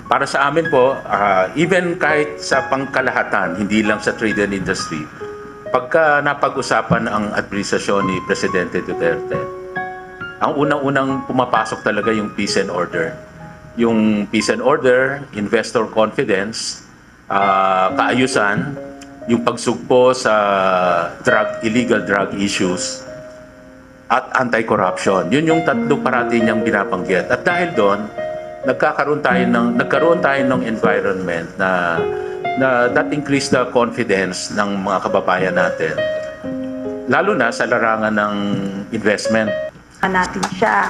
Para sa amin po, even kahit sa pangkalahatan, hindi lang sa trade and industry, pagka napag-usapan ang administrasyon ni Presidente Duterte, ang unang-unang pumapasok talaga yung peace and order. Yung peace and order, investor confidence, kaayusan, yung pagsugpo sa illegal drug issues, at anti-corruption. Yun yung tatlo parati niyang binabanggit. At dahil doon, nagkaroon tayo ng environment na that increase the confidence ng mga kababayan natin. Lalo na sa larangan ng investment. Natin siya.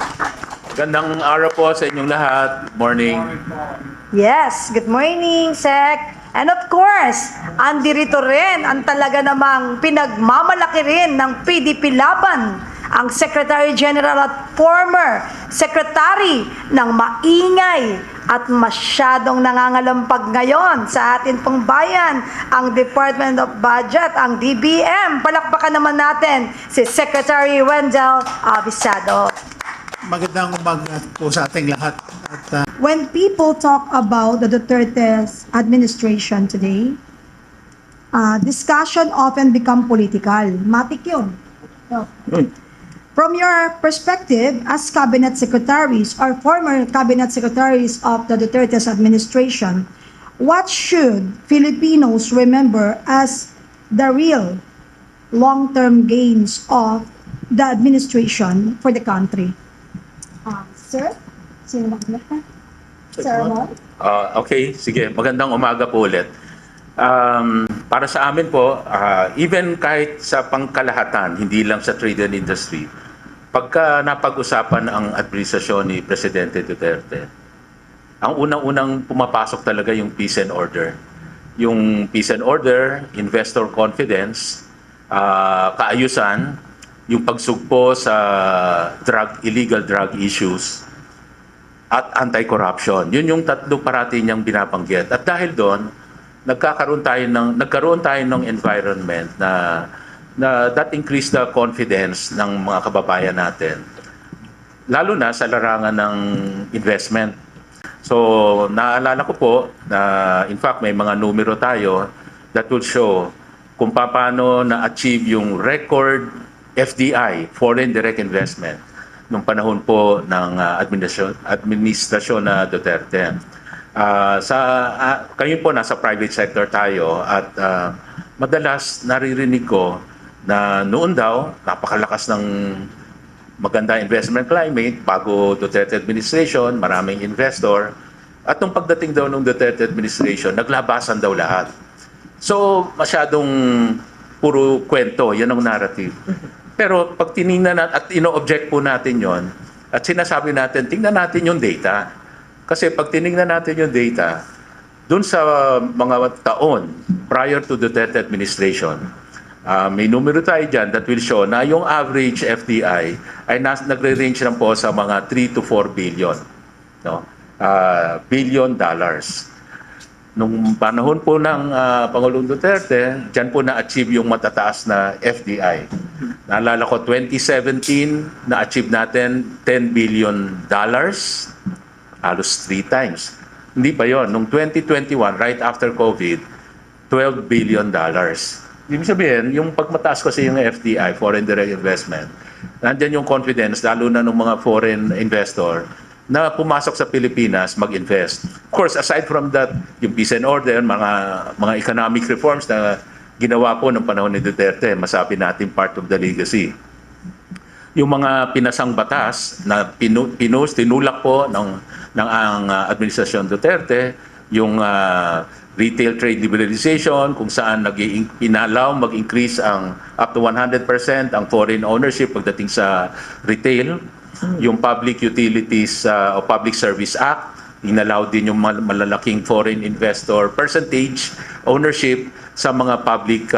Gandang araw po sa inyong lahat. Morning. Yes, good morning, Sec. And of course, andirito rin ang talaga namang pinagmamalaki rin ng PDP laban, ang Secretary General at former Secretary ng maingay at masyadong nangangalampag ngayon sa atin pong bayan, ang Department of Budget, ang DBM. Palakpakan naman natin si Secretary Wendell Avisado. Magandang umaga po sa ating lahat. At When people talk about the Duterte's administration today, discussion often become political. Matik yun. From your perspective as cabinet secretaries or former cabinet secretaries of the Duterte's administration, what should Filipinos remember as the real long-term gains of the administration for the country? Sir? Sino ba? Sir Ramon? Okay, sige. Magandang umaga po ulit. Para sa amin po, even kahit sa pangkalahatan, hindi lang sa trade and industry, pagka napag-usapan ang administrasyon ni Presidente Duterte, ang unang-unang pumapasok talaga yung peace and order. Yung peace and order, investor confidence, kaayusan, yung pagsugpo sa illegal drug issues, at anti-corruption. Yun yung tatlo parati niyang binabanggit. At dahil doon, nagkaroon tayo ng environment na that increase the confidence ng mga kababayan natin. Lalo na sa larangan ng investment. So, naalala ko po na in fact may mga numero tayo that will show kung paano na-achieve yung record FDI, Foreign Direct Investment, nung panahon po ng administrasyon na Duterte. Kayo po nasa private sector tayo at madalas naririnig ko na noon daw napakalakas ng maganda investment climate bago Duterte administration, maraming investor, at nung pagdating daw ng Duterte administration, naglabasan daw lahat. So masyadong puro kwento, yan ang narrative. Pero pag tinignan natin at ino-object po natin yon at sinasabi natin, tingnan natin yung data. Kasi pag tinignan natin yung data, dun sa mga taon prior to the Duterte administration, may numero tayo dyan that will show na yung average FDI ay nagre-range lang po sa mga 3 to 4 billion. No? Billion dollars. Nung panahon po ng Pangulong Duterte, dyan po na-achieve yung matataas na FDI. Naalala ko, 2017, na-achieve natin $10 billion, halos 3 times. Hindi pa yon. Nung 2021, right after COVID, $12 billion. Ibig sabihin, yung pagmataas kasi yung FDI, Foreign Direct Investment, nandyan yung confidence, lalo na ng mga foreign investor, na pumasok sa Pilipinas mag-invest. Of course, aside from that, yung peace and order, mga economic reforms na ginawa po ng panahon ni Duterte, masabi natin part of the legacy. Yung mga pinasang batas na tinulak po ng ang administrasyon Duterte, yung retail trade liberalization, kung saan pinalaw mag-increase ang up to 100% ang foreign ownership pagdating sa retail, yung Public Utilities o Public Service Act, inalaw din yung malalaking foreign investor percentage ownership sa mga public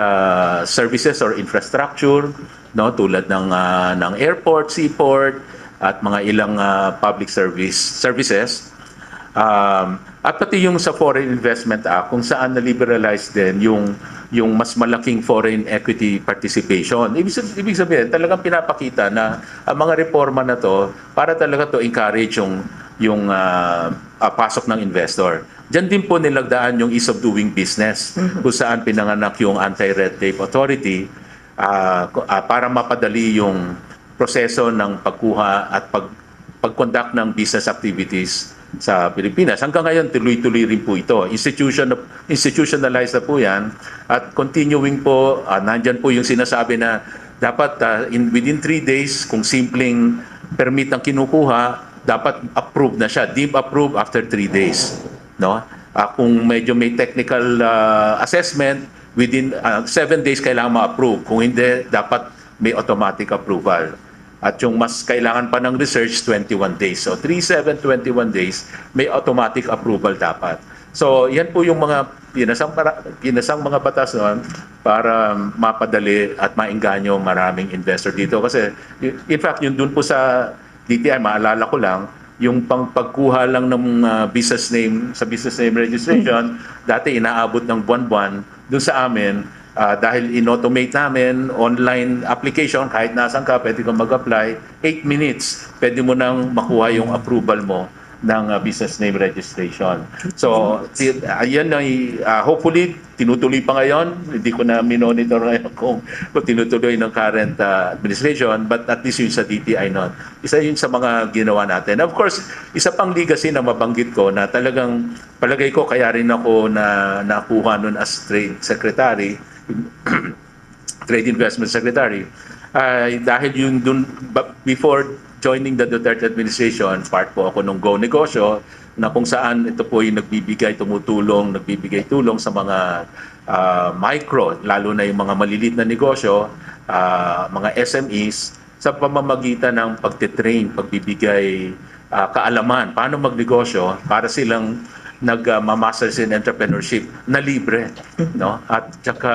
services or infrastructure, no, tulad ng airport, seaport, at mga ilang public services. At pati yung sa Foreign Investment Act, kung saan na-liberalize din yung mas malaking foreign equity participation. Ibig sabihin, talagang pinapakita na ang mga reforma na to para talaga to encourage pasok ng investor. Diyan din po nilagdaan yung ease of doing business kung saan pinanganak yung Anti-Red Tape Authority para mapadali yung proseso ng pagkuha at pag-conduct ng business activities sa Pilipinas. Hanggang ngayon, tuloy-tuloy rin po ito. Institutionalized na po yan at continuing po, nandyan po yung sinasabi na dapat within 3 days, kung simpleng permit ang kinukuha, dapat approve na siya, deemed approved after 3 days. No? Kung medyo may technical assessment, within 7 days kailangan ma-approve. Kung hindi, dapat may automatic approval. At yung mas kailangan pa ng research, 21 days. So 3, 7, 21 days, may automatic approval dapat. So yan po yung mga pinasang mga batas noon para mapadali at maengganyo maraming investor dito. Kasi in fact, yung dun po sa DTI, maalala ko lang, yung pagkuha lang ng business name sa business name registration, dati inaabot ng buwan-buwan. Doon sa amin, dahil in-automate namin, online application, kahit nasan ka, pwede kang mag-apply, 8 minutes, pwede mo nang makuha yung approval mo ng business name registration. So, ayan ay hopefully tinutuloy pa ngayon. Hindi ko na minonitor ngayon kung tinutuloy ng current administration, but at least yung sa DTI noon. Isa yun sa mga ginawa natin. Of course, isa pang legacy na mabanggit ko na talagang palagay ko kaya rin ako na nakuha noon as trade secretary, trade investment secretary, dahil yung dun, before joining the Duterte administration, part po ako ng Go Negosyo, na kung saan ito po yung nagbibigay tulong sa mga micro, lalo na yung mga maliliit na negosyo, mga SMEs, sa pamamagitan ng pagtitrain, pagbibigay kaalaman, paano magnegosyo para silang nag-masters in entrepreneurship na libre, no? At saka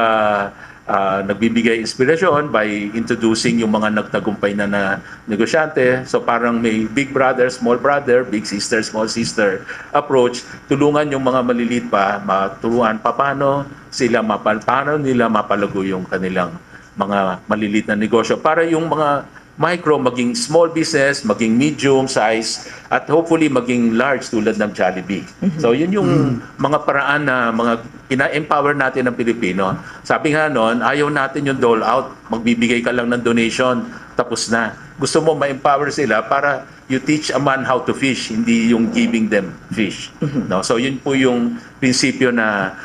nagbibigay inspirasyon by introducing yung mga nagtagumpay na negosyante. So parang may big brother, small brother, big sister, small sister approach. Tulungan yung mga maliliit pa, maturuan paano nila mapalago yung kanilang mga maliliit na negosyo para yung mga micro maging small business, maging medium size, at hopefully maging large tulad ng Jollibee. So yun yung mga paraan na mga ina-empower natin ng Pilipino. Sabi nga noon, ayaw natin yung dole out, magbibigay ka lang ng donation, tapos na. Gusto mo ma-empower sila para you teach a man how to fish, hindi yung giving them fish. No? So yun po yung prinsipyo na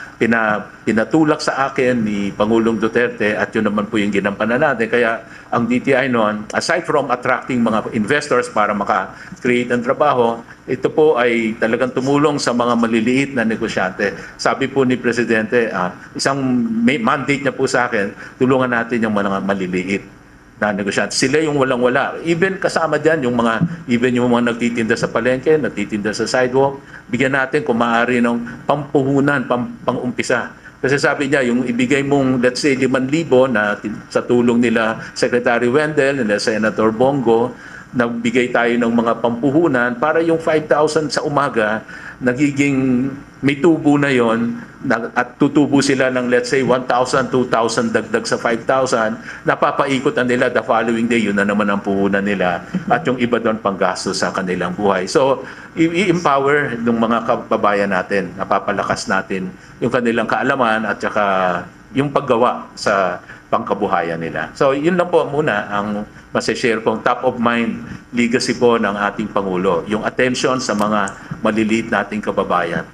pinatulak sa akin ni Pangulong Duterte at yun naman po yung ginampanan natin. Kaya ang DTI noon, aside from attracting mga investors para maka-create ng trabaho, ito po ay talagang tumulong sa mga maliliit na negosyante. Sabi po ni Presidente, isang mandate niya po sa akin, tulungan natin yung mga maliliit na negosyante. Sila yung walang-wala. Even kasama dyan, yung mga nagtitinda sa palengke, nagtitinda sa sidewalk, bigyan natin kung maaari ng pampuhunan, pang-umpisa. Kasi sabi niya, yung ibigay mong, let's say, 5,000 na sa tulong nila Secretary Wendell, nila Senator Bongo, nagbigay tayo ng mga pampuhunan para yung 5,000 sa umaga, nagiging may tubo na yon at tutubo sila ng let's say 1,000, 2,000 dagdag sa 5,000, napapaikot na nila the following day, yun na naman ang puhunan nila at yung iba doon panggasto sa kanilang buhay. So, i-empower ng mga kababayan natin, napapalakas natin yung kanilang kaalaman at saka yung paggawa sa pangkabuhayan nila. So, yun lang po muna ang masashare kong top of mind legacy po ng ating Pangulo, yung attention sa mga maliliit nating kababayan.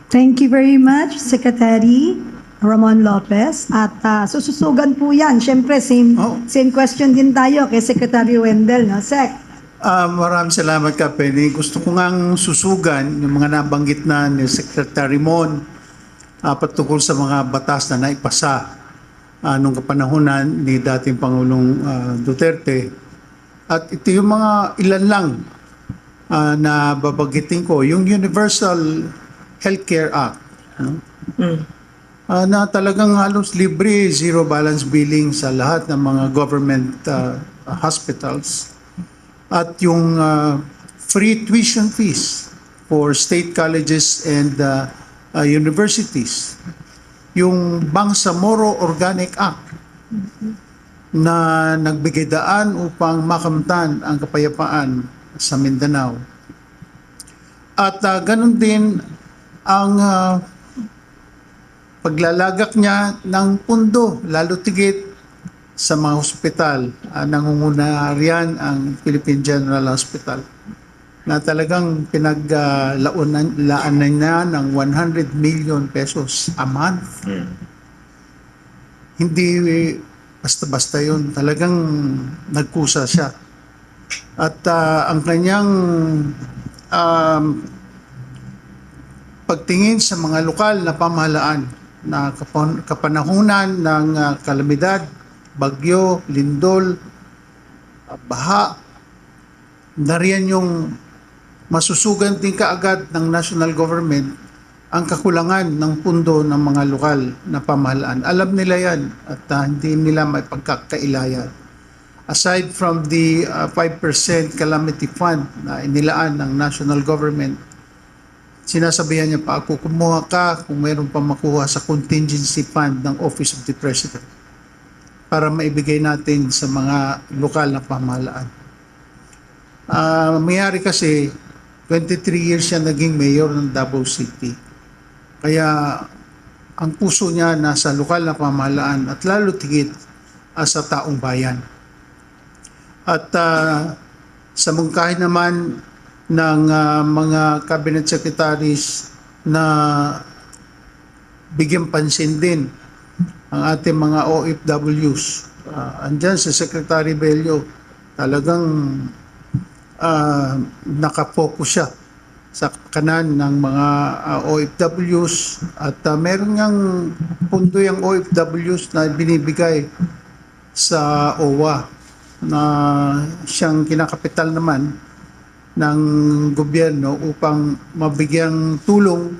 Thank you very much, Secretary Ramon Lopez. At sususugan po yan. Siyempre, same question din tayo kay Secretary Wendell, no? Sec. Maraming salamat ka, Penny. Gusto ko ngang susugan yung mga nabanggit na ni Secretary Mon patungkol sa mga batas na naipasa nung kapanahunan ni dating Pangulong Duterte. At ito yung mga ilan lang na babanggitin ko. Yung Universal Healthcare Act, no? Na talagang halos libre, zero balance billing sa lahat ng mga government hospitals. At yung free tuition fees for state colleges and universities. Yung Bangsamoro Organic Act na nagbigay daan upang makamtan ang kapayapaan sa Mindanao. At ganun din ang paglalagak niya ng pundo, lalo tigit sa mga hospital. Nangunguna riyan ang Philippine General Hospital na talagang pinaglaanan niya ng 100 million pesos a month. Hindi basta-basta yun. Talagang nagkusa siya. At ang kanyang pagtingin sa mga lokal na pamahalaan na kapanahunan ng kalamidad, bagyo, lindol, baha, nariyan yung masusugan din kaagad ng national government ang kakulangan ng pundo ng mga lokal na pamahalaan. Alam nila yan at hindi nila may pagkakailayan. Aside from the 5% calamity fund na inilaan ng national government, sinasabihan niya pa ako, kumuha ka kung mayroon pa makuha sa contingency fund ng Office of the President para maibigay natin sa mga lokal na pamahalaan. Mayari kasi, 23 years siya naging mayor ng Davao City. Kaya ang puso niya nasa lokal na pamahalaan at lalo tigit sa taong bayan. At sa mungkahi naman ng mga cabinet secretaries na bigyan pansin din ang ating mga OFWs. Andyan si Secretary Bello, talagang nakafocus siya sa kanan ng mga OFWs at meron niyang pundo yung OFWs na binibigay sa OWA na siyang kinakapital naman ng gobyerno upang mabigyang tulong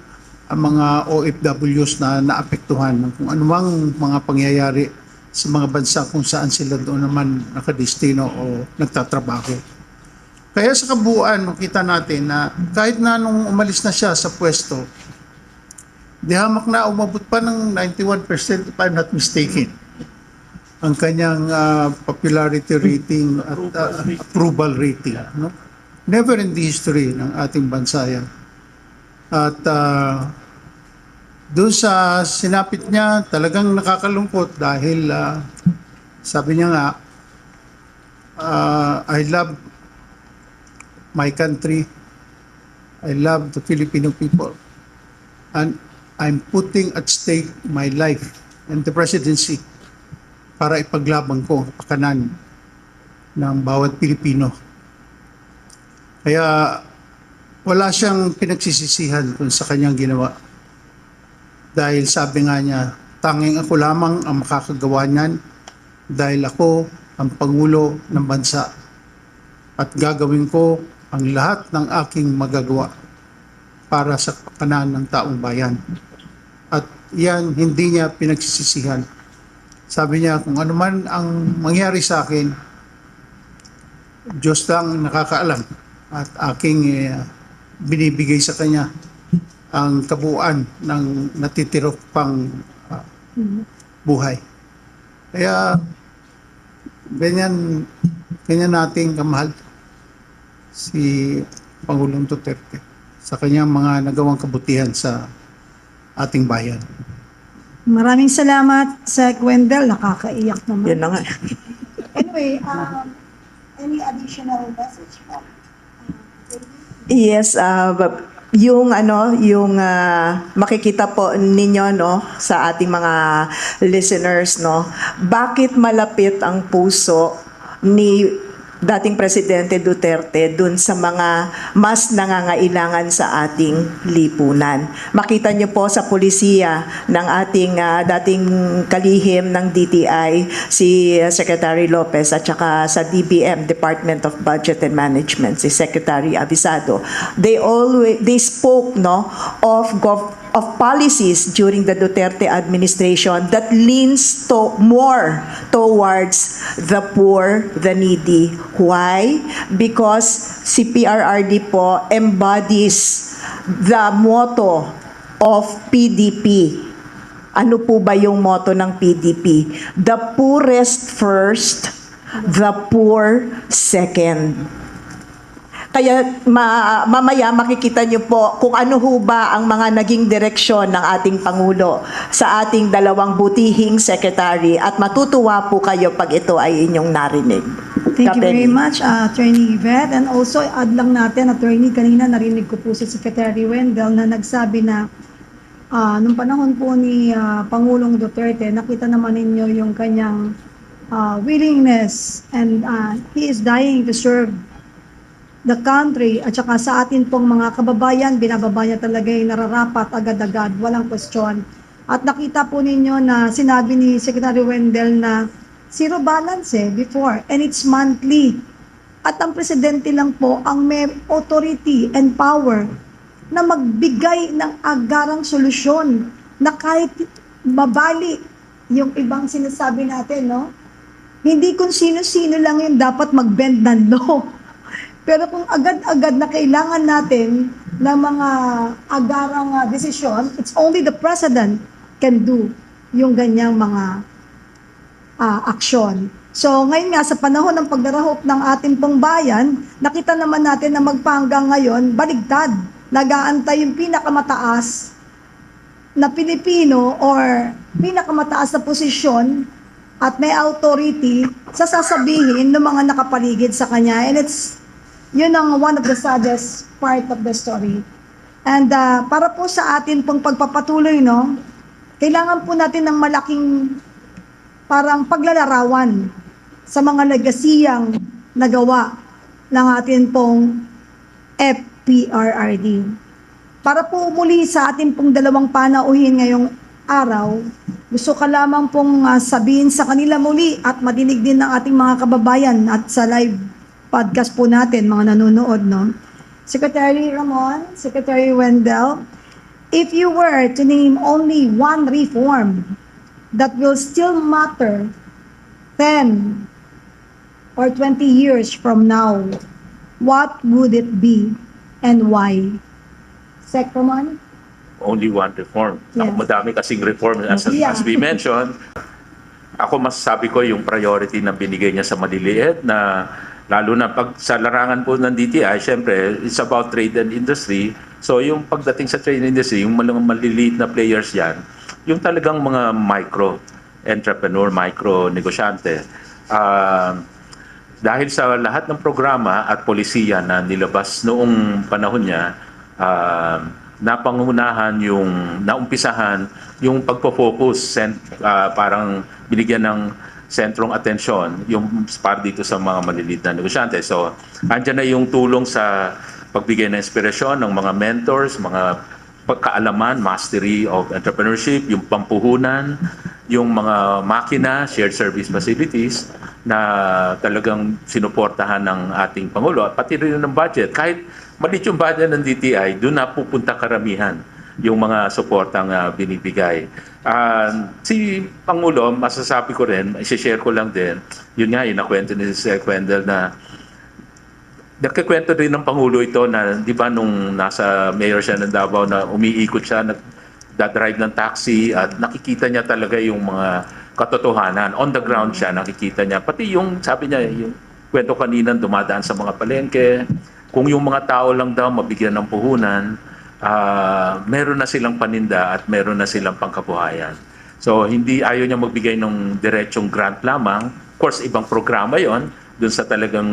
ang mga OFWs na naapektuhan ng kung anumang mga pangyayari sa mga bansa kung saan sila doon naman nakadestino o nagtatrabaho. Kaya sa kabuuan, makita natin na kahit na nung umalis na siya sa pwesto, di hamak na umabot pa ng 91% if I'm not mistaken ang kanyang popularity rating at approval rating. No? Never in the history ng ating bansa yan. At doon sa sinapit niya, talagang nakakalungkot dahil sabi niya nga, I love my country, I love the Filipino people, and I'm putting at stake my life and the presidency para ipaglaban ko ang kapakanan ng bawat Pilipino. Kaya wala siyang pinagsisisihan kung sa kanyang ginawa. Dahil sabi nga niya, tanging ako lamang ang makakagawa niyan dahil ako ang Pangulo ng bansa at gagawin ko ang lahat ng aking magagawa para sa kapakanan ng taong bayan. At yan, hindi niya pinagsisisihan. Sabi niya, kung ano man ang mangyari sa akin, Diyos lang nakakaalam at aking binibigay sa Kanya ang kabuuan ng natitirok pang buhay. Kaya, ganyan nating kamahal si Pangulong Duterte sa kanyang mga nagawang kabutihan sa ating bayan. Maraming salamat, Sec Wendell. Nakakaiyak naman. Yun na nga. Anyway, any additional message from Yes, yung makikita po ninyo no sa ating mga listeners no, bakit malapit ang puso ni dating Presidente Duterte dun sa mga mas nangangailangan sa ating lipunan. Makita niyo po sa pulisiya ng ating dating kalihim ng DTI, si Secretary Lopez, at saka sa DBM, Department of Budget and Management, si Secretary Avisado. They spoke no of policies during the Duterte administration that leans more towards the poor, the needy. Why? Because si PRRD po embodies the motto of PDP. Ano po ba yung motto ng PDP? The poorest first, the poor second. Kaya mamaya makikita niyo po kung ano ho ba ang mga naging direksyon ng ating Pangulo sa ating dalawang butihing secretary at matutuwa po kayo pag ito ay inyong narinig. Thank you very Kapeni. much, Attorney Yvette. And also, add lang natin, Attorney, kanina narinig ko po si Secretary Wendell na nagsabi na nung panahon po ni Pangulong Duterte, nakita naman ninyo yung kanyang willingness and he is dying to serve the country at saka sa atin pong mga kababayan, binababa niya talaga yung nararapat agad-agad, walang question. At nakita po ninyo na sinabi ni Secretary Wendell na zero balance before and it's monthly. At ang presidente lang po ang may authority and power na magbigay ng agarang solusyon na kahit mabali yung ibang sinasabi natin, no? Hindi kung sino-sino lang yung dapat mag-bend ng law. Pero kung agad-agad na kailangan natin ng mga agarang desisyon, it's only the president can do yung ganyang mga aksyon. So ngayon nga sa panahon ng pagdarahop ng ating pong bayan, nakita naman natin na magpahanggang ngayon, baligtad. Nag-aantay yung pinakamataas na Pilipino or pinakamataas na posisyon at may authority sa sasabihin ng mga nakapaligid sa kanya. And yun ang one of the saddest part of the story. And para po sa atin pong pagpapatuloy, no, kailangan po natin ng malaking parang paglalarawan sa mga legasiyang nagawa ng atin pong FPRRD. Para po muli sa atin pong dalawang panauhin ngayong araw, gusto ka lamang pong sabihin sa kanila muli at madinig din ng ating mga kababayan at sa live podcast po natin, mga nanonood, no? Secretary Ramon, Secretary Wendell, if you were to name only one reform that will still matter 10 or 20 years from now, what would it be and why? Sec Ramon? Only one reform. Yes. Madami kasing reform as we mentioned. Ako masasabi ko yung priority na binigay niya sa maliliit na lalo na pag sa larangan po ng DTI, syempre, it's about trade and industry. So yung pagdating sa trade and industry, yung mga maliliit na players yan, yung talagang mga micro entrepreneur, micro negosyante. Dahil sa lahat ng programa at polisiya na nilabas noong panahon niya, napangunahan yung naumpisahan yung pagpo-focus parang binigyan ng sentrong atensyon yung para dito sa mga maliliit na negosyante. So, andyan na yung tulong sa pagbigay ng inspirasyon ng mga mentors, mga pagkaalaman, mastery of entrepreneurship, yung pampuhunan, yung mga makina, shared service facilities na talagang sinuportahan ng ating Pangulo at pati rin ng budget. Kahit maliit yung budget ng DTI, doon na pupunta karamihan yung mga suportang binibigay. Si Pangulo, masasabi ko rin, i-share ko lang din, yun nga, yung nakwento ni Sec Wendell na nagkikwento rin ng Pangulo ito na, di ba, nung nasa mayor siya ng Davao na umiikot siya, nagdadrive ng taxi at nakikita niya talaga yung mga katotohanan. On the ground siya, nakikita niya. Pati yung, sabi niya, yung kwento kanina dumadaan sa mga palengke, kung yung mga tao lang daw mabigyan ng puhunan, meron na silang paninda at meron na silang pangkabuhayan. So, hindi ayaw niya magbigay ng diretsong grant lamang. Of course, ibang programa yon dun sa talagang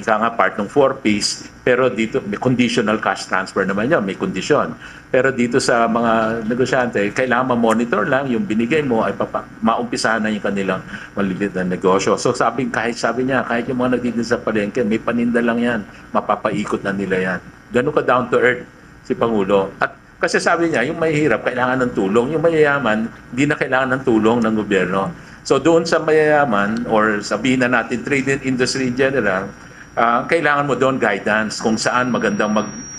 ika nga part ng 4Ps, pero dito may conditional cash transfer naman yan, may kondisyon. Pero dito sa mga negosyante, kailangan ma-monitor lang yung binigay mo ay maumpisahan na yung kanilang maliliit na negosyo. So kahit yung mga nagtitinda sa palengke, may paninda lang yan, mapapaikot na nila yan. Ganun ka down to earth si Pangulo. At kasi sabi niya, yung mahihirap kailangan ng tulong, yung mayayaman hindi na kailangan ng tulong ng gobyerno. So doon sa mayayaman or sabihin na natin trade and industry in general, kailangan mo doon guidance kung saan magandang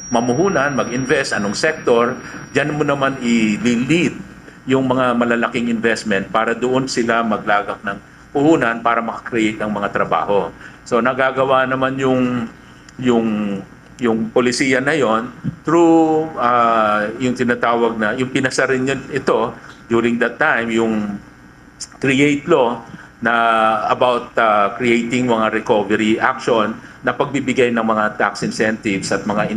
mamuhunan, mag-invest, anong sector, diyan mo naman i-lead yung mga malalaking investment para doon sila maglagak ng puhunan para makakreate ng mga trabaho. So nagagawa naman yung polisiya na yon through yung tinatawag na, yung pinasa rin yun ito during that time, yung create law na about creating mga recovery action na pagbibigay ng mga tax incentives at mga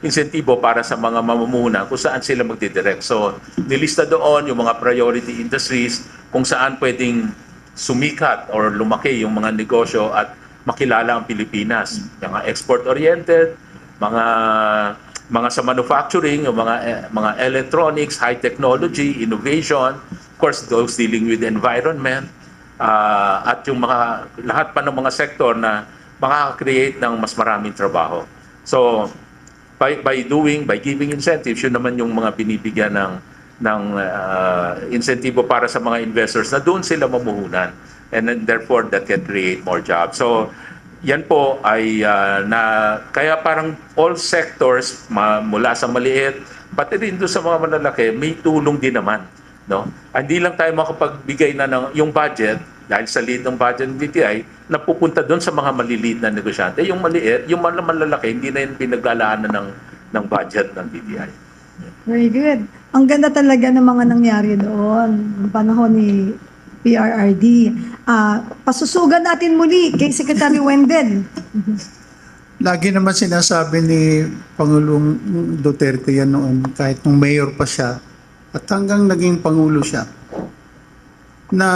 insentibo para sa mga mamumuhunan kung saan sila magdidirect. So, nilista doon yung mga priority industries kung saan pwedeng sumikat or lumaki yung mga negosyo at makilala ang Pilipinas. Mga export-oriented, mga sa manufacturing, yung mga electronics, high technology, innovation, of course those dealing with the environment, at yung lahat pa ng mga sektor na makaka-create ng mas maraming trabaho. So by giving incentives, yun naman yung mga binibigyan ng insentibo para sa mga investors na doon sila mamuhunan, and then therefore that can create more jobs. So yan po ay kaya parang all sectors mula sa maliit pati rin doon sa mga malalaki may tulong din naman, no? Hindi lang tayo makapagbigay na ng yung budget dahil sa liit ng budget ng DTI na pupunta doon sa mga maliliit na negosyante. Yung maliit, yung malalaki, hindi na yun pinaglalaanan ng budget ng DTI. Very good. Ang ganda talaga ng mga nangyari doon. Ang panahon ni PRRD. Pasusugan natin muli kay Secretary Wendell. Lagi naman sinasabi ni Pangulong Duterte yan noon, kahit nung mayor pa siya, at hanggang naging Pangulo siya, na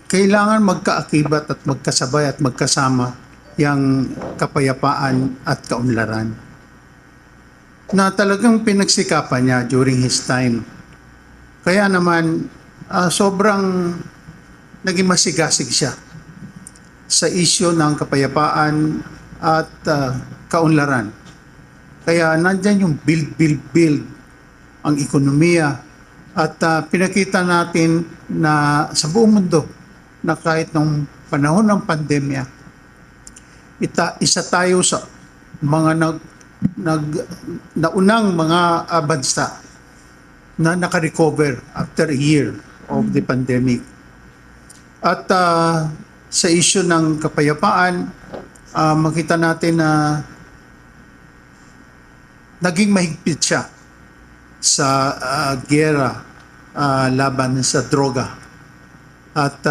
kailangan magkaakibat at magkasabay at magkasama yung kapayapaan at kaunlaran. Na talagang pinagsikapan niya during his time. Kaya naman, sobrang naging masigasig siya sa isyu ng kapayapaan at kaunlaran. Kaya nandyan yung build ang ekonomiya at pinakita natin na sa buong mundo na kahit nung panahon ng pandemya, isa tayo sa mga naunang mga bansa na naka-recover after a year of the pandemic. At sa issue ng kapayapaan, makita natin na naging mahigpit siya sa giyera laban sa droga. At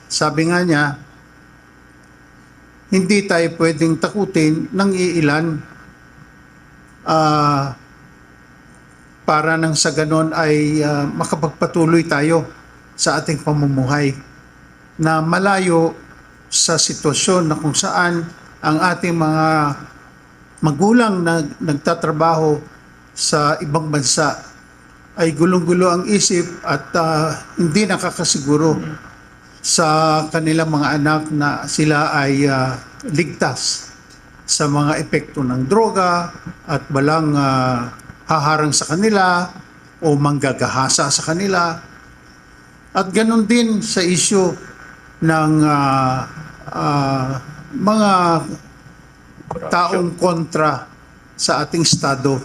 sabi nga niya, hindi tayo pwedeng takutin ng iilan para nang sa ganon ay makapagpatuloy tayo sa ating pamumuhay na malayo sa sitwasyon na kung saan ang ating mga magulang na nagtatrabaho sa ibang bansa ay gulong-gulo ang isip at hindi nakakasiguro sa kanilang mga anak na sila ay ligtas sa mga epekto ng droga at walang haharang sa kanila o manggagahasa sa kanila. At ganun din sa isyu ng mga taong kontra sa ating Estado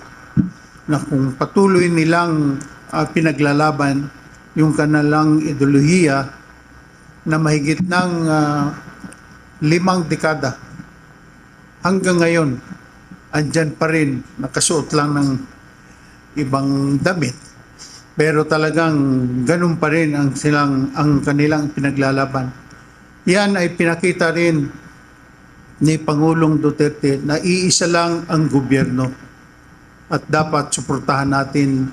na kung patuloy nilang pinaglalaban yung kanilang ideolohiya na mahigit ng 5 dekada hanggang ngayon andyan pa rin, nakasuot lang ng ibang damit, pero talagang ganun pa rin ang kanilang pinaglalaban. Yan ay pinakita rin ni Pangulong Duterte na iisa lang ang gobyerno at dapat suportahan natin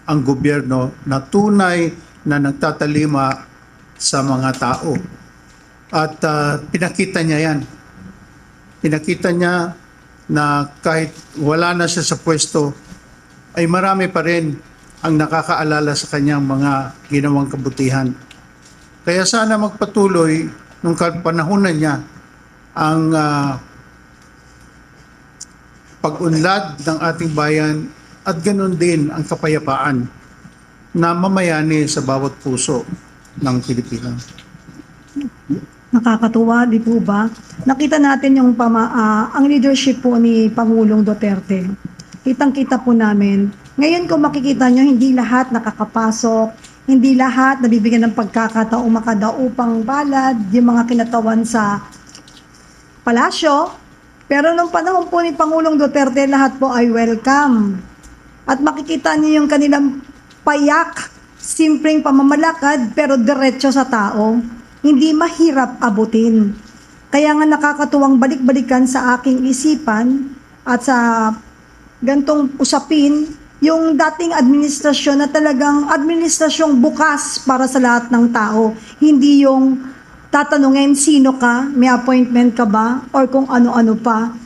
ang gobyerno na tunay na nagtatalima sa mga tao. At pinakita niya yan. Pinakita niya na kahit wala na siya sa pwesto, ay marami pa rin ang nakakaalala sa kanyang mga ginawang kabutihan. Kaya sana magpatuloy nung panahonan niya ang pag-unlad ng ating bayan at ganoon din ang kapayapaan na mamayani sa bawat puso ng Pilipinas. Nakakatuwa, di po ba? Nakita natin yung ang leadership po ni Pangulong Duterte. Kitang-kita po namin. Ngayon kung makikita nyo, hindi lahat nakakapasok, hindi lahat nabibigyan ng pagkakataong makadaupang balad, yung mga kinatawan sa palasyo. Pero nung panahon po ni Pangulong Duterte, lahat po ay welcome. At makikita niyo yung kanilang payak, simpleng pamamalakad, pero diretso sa tao. hindi mahirap abutin. Kaya nga nakakatuwang balik-balikan sa aking isipan at sa gantong usapin, yung dating administrasyon na talagang administrasyong bukas para sa lahat ng tao. Hindi yung tatanungin sino ka, may appointment ka ba, or kung ano-ano pa.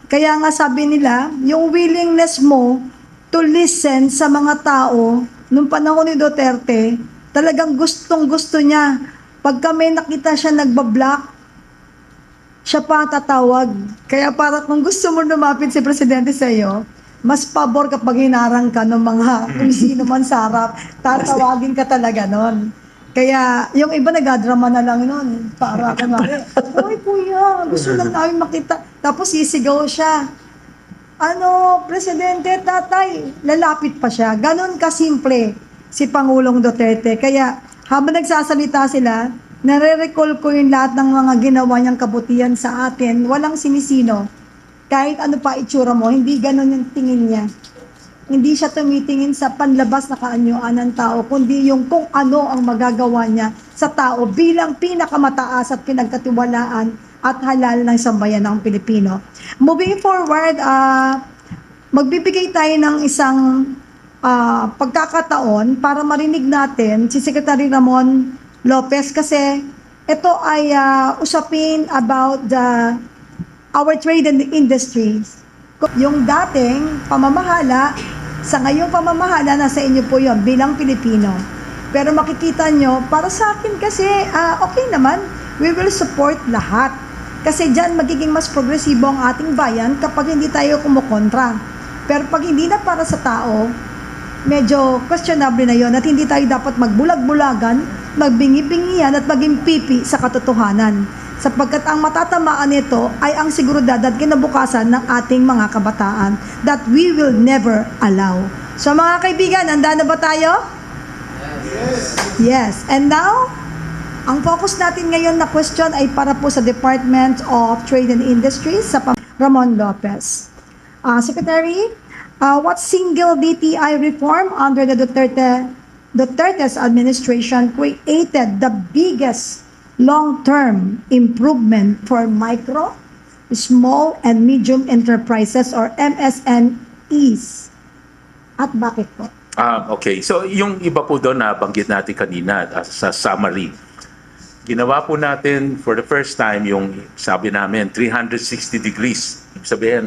Kaya nga sabi nila, yung willingness mo to listen sa mga tao, nung panahon ni Duterte, talagang gustong-gusto niya. Pag kami nakita siya nagbablock, siya pa tatawag. Kaya para kung gusto mo lumapit si Presidente sa iyo, mas pabor kapag hinarang ka ng mga kung sino man sa harap, tatawagin ka talaga nun. Kaya yung iba nagadrama na lang nun. Para kunwari, "Oy kuya, gusto lang namin makita." Tapos sisigaw siya. Presidente, tatay, lalapit pa siya. Ganon kasimple si Pangulong Duterte. Kaya habang nagsasalita sila, nare-recall ko yung lahat ng mga ginawa niyang kabutihan sa atin. Walang sinisino. Kahit ano pa itsura mo, hindi ganon yung tingin niya. Hindi siya tumitingin sa panlabas na kaanyuan ng tao, kundi yung kung ano ang magagawa niya sa tao bilang pinakamataas at pinagkatiwalaan at halal ng sambayan ng Pilipino. Moving forward, magbibigay tayo ng isang pagkakataon para marinig natin si Secretary Ramon Lopez kasi ito ay usapin about our trade and industries. Yung dating pamamahala, sa ngayong pamamahala, nasa inyo po yon bilang Pilipino. Pero makikita nyo, para sa akin kasi, okay naman, we will support lahat. Kasi dyan magiging mas progresibo ang ating bayan kapag hindi tayo kumukontra. Pero pag hindi na para sa tao, medyo questionable na yon at hindi tayo dapat magbulag-bulagan, magbingi-bingihan at maging pipi sa katotohanan. Sapagkat ang matatamaan nito ay ang seguridad at kinabukasan ng ating mga kabataan that we will never allow. So mga kaibigan, handa na ba tayo? Yes. And now, ang focus natin ngayon na question ay para po sa Department of Trade and Industries sa Ramon Lopez. Secretary, what single DTI reform under the Duterte's administration created the biggest long-term improvement for micro, small, and medium enterprises or MSMEs? At bakit po? Okay, so yung iba po doon na banggit natin kanina sa summary. Ginawa po natin for the first time yung sabi namin 360 degrees. Ibig sabihin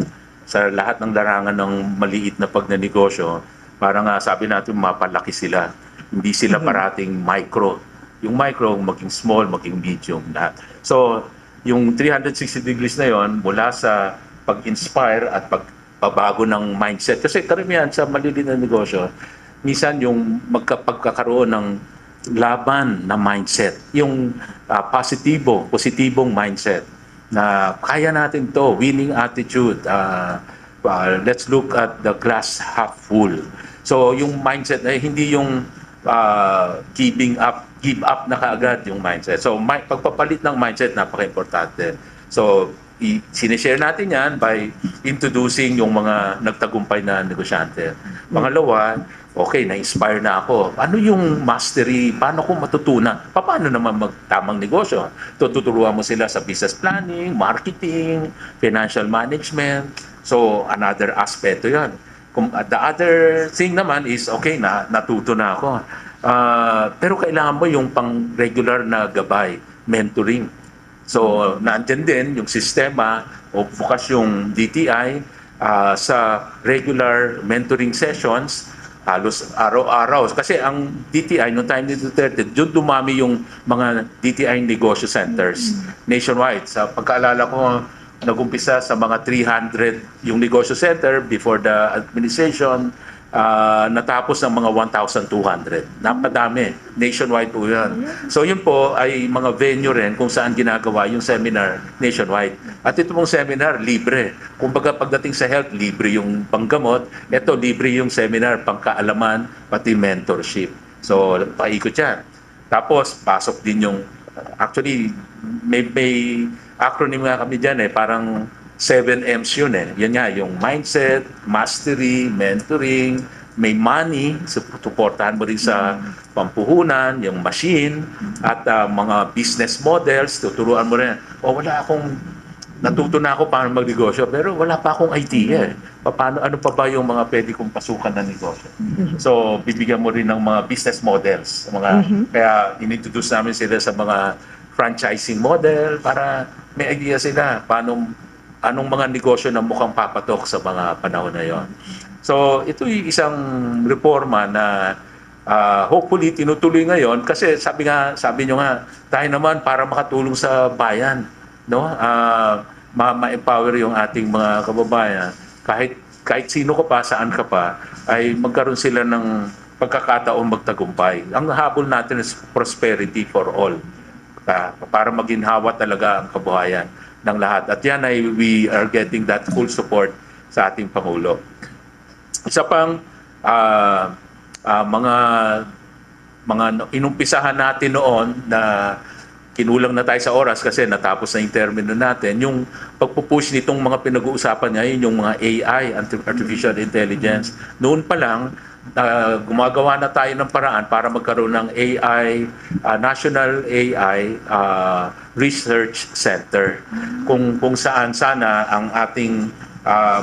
sa lahat ng larangan ng maliit na pagnanegosyo, parang sabi natin mapalaki sila. Hindi sila parating micro. Yung micro maging small, maging medium lahat. So, yung 360 degrees na yon mula sa pag-inspire at pagbabago ng mindset. Kasi karamihan sa maliliit na negosyo, minsan yung pagkakaroon ng laban na mindset, yung positibong mindset na kaya natin to, winning attitude, let's look at the glass half full. So yung mindset na hindi yung give up na kaagad yung mindset. So pagpapalit ng mindset napaka-importante. So sinishare natin yan by introducing yung mga nagtagumpay na negosyante. Pangalawa, okay, na-inspire na ako. Ano yung mastery? Paano ko matutunan? Paano naman magtamang negosyo? Tuturuan mo sila sa business planning, marketing, financial management. So, another aspect yan. The other thing naman is, okay, natuto na ako. Pero kailangan mo yung pang-regular na gabay, mentoring. So, naandyan din yung sistema o bukas yung DTI sa regular mentoring sessions, halos araw-araw. Kasi ang DTI, noong time ni Duterte, doon dumami yung mga DTI negosyo centers nationwide. Sa pagkaalala ko, nagumpisa sa mga 300 yung negosyo center before the administration, natapos ng mga 1,200. Napadami. Nationwide po yan. So yun po ay mga venue rin kung saan ginagawa yung seminar nationwide. At ito pong seminar, libre. Kumbaga pagdating sa health, libre yung panggamot. Ito, libre yung seminar, pangkaalaman, pati mentorship. So, paikot yan. Tapos, pasok din yung, actually, may acronym nga kami dyan parang 7 M's yun Yan nga, yung mindset, mastery, mentoring, may money, suportahan mo rin sa pampuhunan, yung machine, at mga business models, tuturuan mo rin. O wala akong, natuto na ako paano magnegosyo, pero wala pa akong idea. Paano, ano pa ba yung mga pwede kong pasukan na negosyo? So, bibigyan mo rin ng mga business models. Kaya, inintroduce namin sila sa mga franchising model para may idea sila anong mga negosyo na mukhang papatok sa mga panahon na yon. So, ito yung isang reforma na hopefully tinutuloy ngayon kasi sabi nyo nga, tayo naman para makatulong sa bayan, no? Ma-empower yung ating mga kababayan. Kahit sino ka pa, saan ka pa, ay magkaroon sila ng pagkakataon magtagumpay. Ang habol natin is prosperity for all. Para maginhawa talaga ang kabuhayan ng lahat. At yan ay we are getting that full support sa ating Pangulo. Isa pang mga inumpisahan natin noon na kinulang na tayo sa oras kasi natapos na yung termino natin, yung pagpupush nitong mga pinag-uusapan ngayon, yung mga AI, Artificial Intelligence. Noon pa lang, gumagawa na tayo ng paraan para magkaroon ng AI, National AI Research Center. Kung saan sana ang ating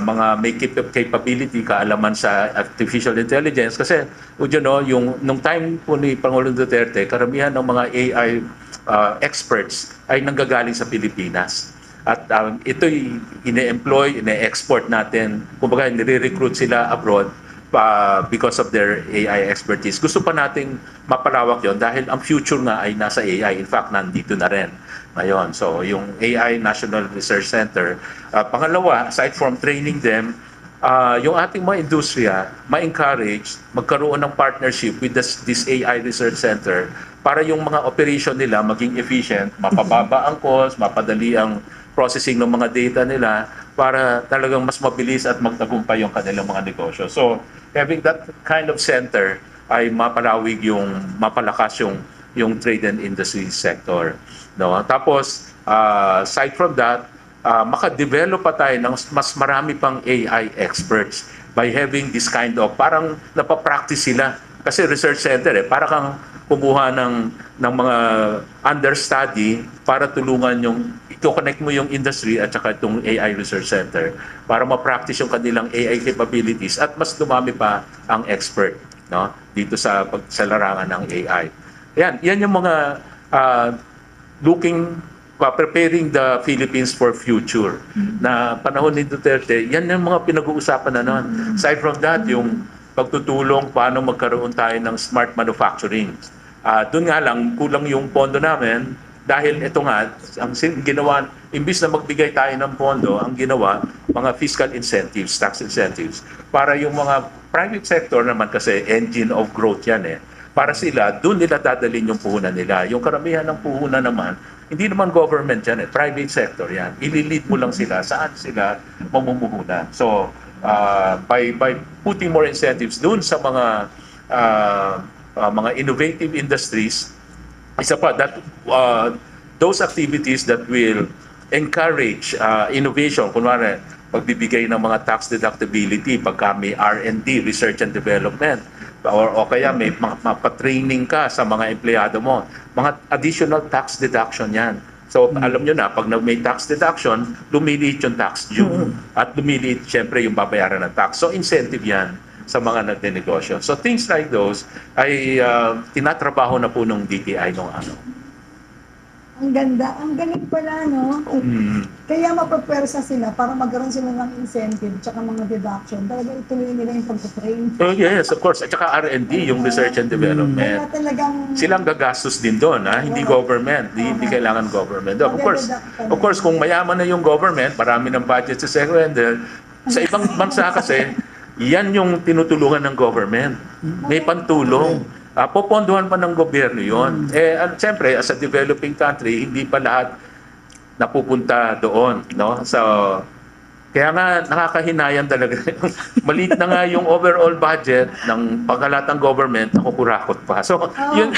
mga may capability, kaalaman sa artificial intelligence. Kasi, nung time po ni Pangulong Duterte, karamihan ng mga AI experts ay nanggagaling sa Pilipinas. At ito'y ine-employ, ine-export natin. Kumbaga, nire-recruit sila abroad because of their AI expertise. Gusto pa nating mapalawak yon dahil ang future nga ay nasa AI. In fact, nandito na rin ngayon. So, yung AI National Research Center. Pangalawa, aside from training them, yung ating mga industriya, ma-encourage, magkaroon ng partnership with this AI Research Center para yung mga operation nila maging efficient, mapababa ang cost, mapadali ang processing ng mga data nila para talagang mas mabilis at magtagumpay yung kanilang mga negosyo. So, having that kind of center ay mapalakas yung trade and industry sector. No? Tapos, aside from that, makadevelop pa tayo ng mas marami pang AI experts by having this kind of, parang napapractice sila. Kasi research center, para kang kumuha ng mga understudy para tulungan i-connect mo yung industry at saka itong AI Research Center para ma-practice yung kanilang AI capabilities at mas dumami pa ang expert, no, dito sa larangan ng AI. Yan yung mga preparing the Philippines for future na panahon ni Duterte. Yan yung mga pinag-uusapan na noon. Aside from that, yung pagtutulong paano magkaroon tayo ng smart manufacturing. Doon nga lang, kulang yung pondo namin dahil ito nga, ang ginawa, imbis na magbigay tayo ng pondo, ang ginawa, mga fiscal incentives, tax incentives, para yung mga private sector naman kasi engine of growth yan para sila, doon nila dadalhin yung puhunan nila. Yung karamihan ng puhunan naman, hindi naman government yan private sector yan. Ililid mo lang sila, saan sila mamumuhunan. So, by putting more incentives doon sa mga innovative industries, isa pa that those activities that will encourage innovation, kunwari pagbibigay ng mga tax deductibility pagka may R&D, research and development, o kaya may mapatraining ka sa mga empleyado mo, mga additional tax deduction yan. So, alam nyo na, pag may tax deduction, lumiliit yung tax due. At lumiliit, syempre, yung babayaran ng tax. So, incentive yan sa mga nagnenegosyo. So, things like those ay tinatrabaho na po ng DTI nung ano. Ang ganda. Ang galing pala, no? Kaya mapapwersa sila para magkaroon sila ng incentive tsaka mga deduction. Talaga ituloy nila yung pag-train. Oh, yes, of course. At saka R&D, yung research and Kaya development. talagang... Silang gagastos din doon, hindi government. Hindi kailangan government. Of course, kung mayaman na yung government, marami ng budget sa second. Sa ibang bansa kasi, yan yung tinutulungan ng government. May pantulong. Popondohan pa ng gobyerno yun. Siyempre, as a developing country, hindi pa lahat napupunta doon. No? So, kaya nga nakakahinayang talaga. Maliit na nga yung overall budget ng panghalatang government, nakukurakot pa. So,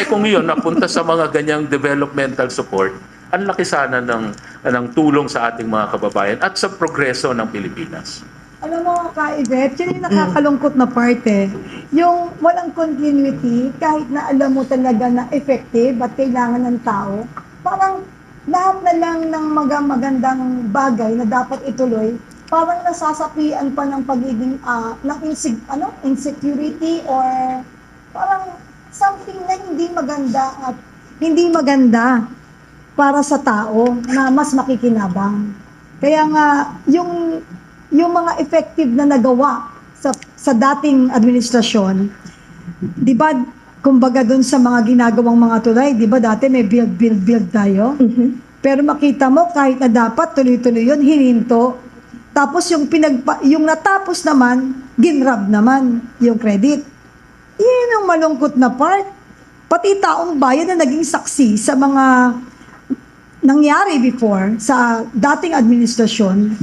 kung yun, napunta sa mga ganyang developmental support, ang laki sana ng tulong sa ating mga kababayan at sa progreso ng Pilipinas. Alam mo, Ka-Yvette, yun yung nakakalungkot na part eh. Yung walang continuity, kahit na alam mo talaga na effective at kailangan ng tao, parang lahat na lang ng magandang bagay na dapat ituloy, parang nasasapian pa ng pagiging, insecurity or parang something na hindi maganda at hindi maganda para sa tao na mas makikinabang. Kaya nga, yung mga effective na nagawa sa dating administrasyon, di ba, kumbaga dun sa mga ginagawang mga tulay, di ba dati may build tayo? Pero makita mo, kahit na dapat tuloy-tuloy yun, hininto. Tapos yung natapos naman, ginrab naman yung credit. Yan ang malungkot na part. Pati taong bayan na naging saksi sa mga nangyari before sa dating administrasyon,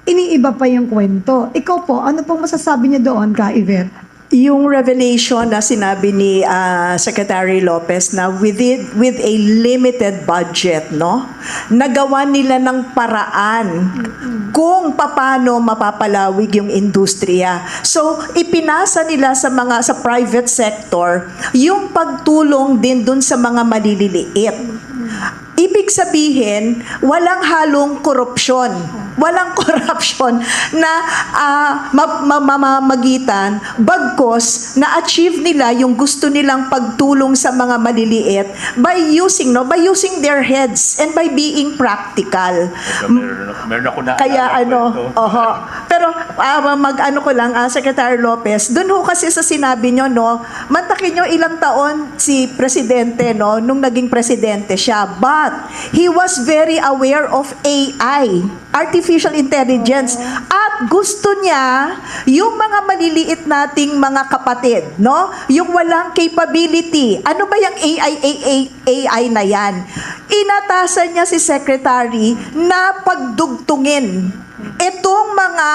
iniiba pa yung kwento. Ikaw po, ano pong masasabi niyo doon, Ka-Yvette? Yung revelation na sinabi ni Secretary Lopez na with a limited budget, no? Nagawa nila ng paraan kung paano mapapalawig yung industriya. So, ipinasa nila sa private sector yung pagtulong din dun sa mga malililiit. Ibig sabihin, walang halong korupsyon. Walang korupsyon na mamamagitan bagkos na-achieve nila yung gusto nilang pagtulong sa mga maliliit by using their heads and by being practical. Meron ako na Kaya pero mag-ano ko lang, Secretary Lopez, doon ho kasi sa sinabi nyo, no, mantakin nyo ilang taon si Presidente, no, nung naging Presidente siya. But he was very aware of AI, artificial intelligence, at gusto niya yung mga maliliit nating mga kapatid, no, yung walang capability. Ano ba yung AI na yan? Inatasan niya si Secretary na pagdugtungin itong mga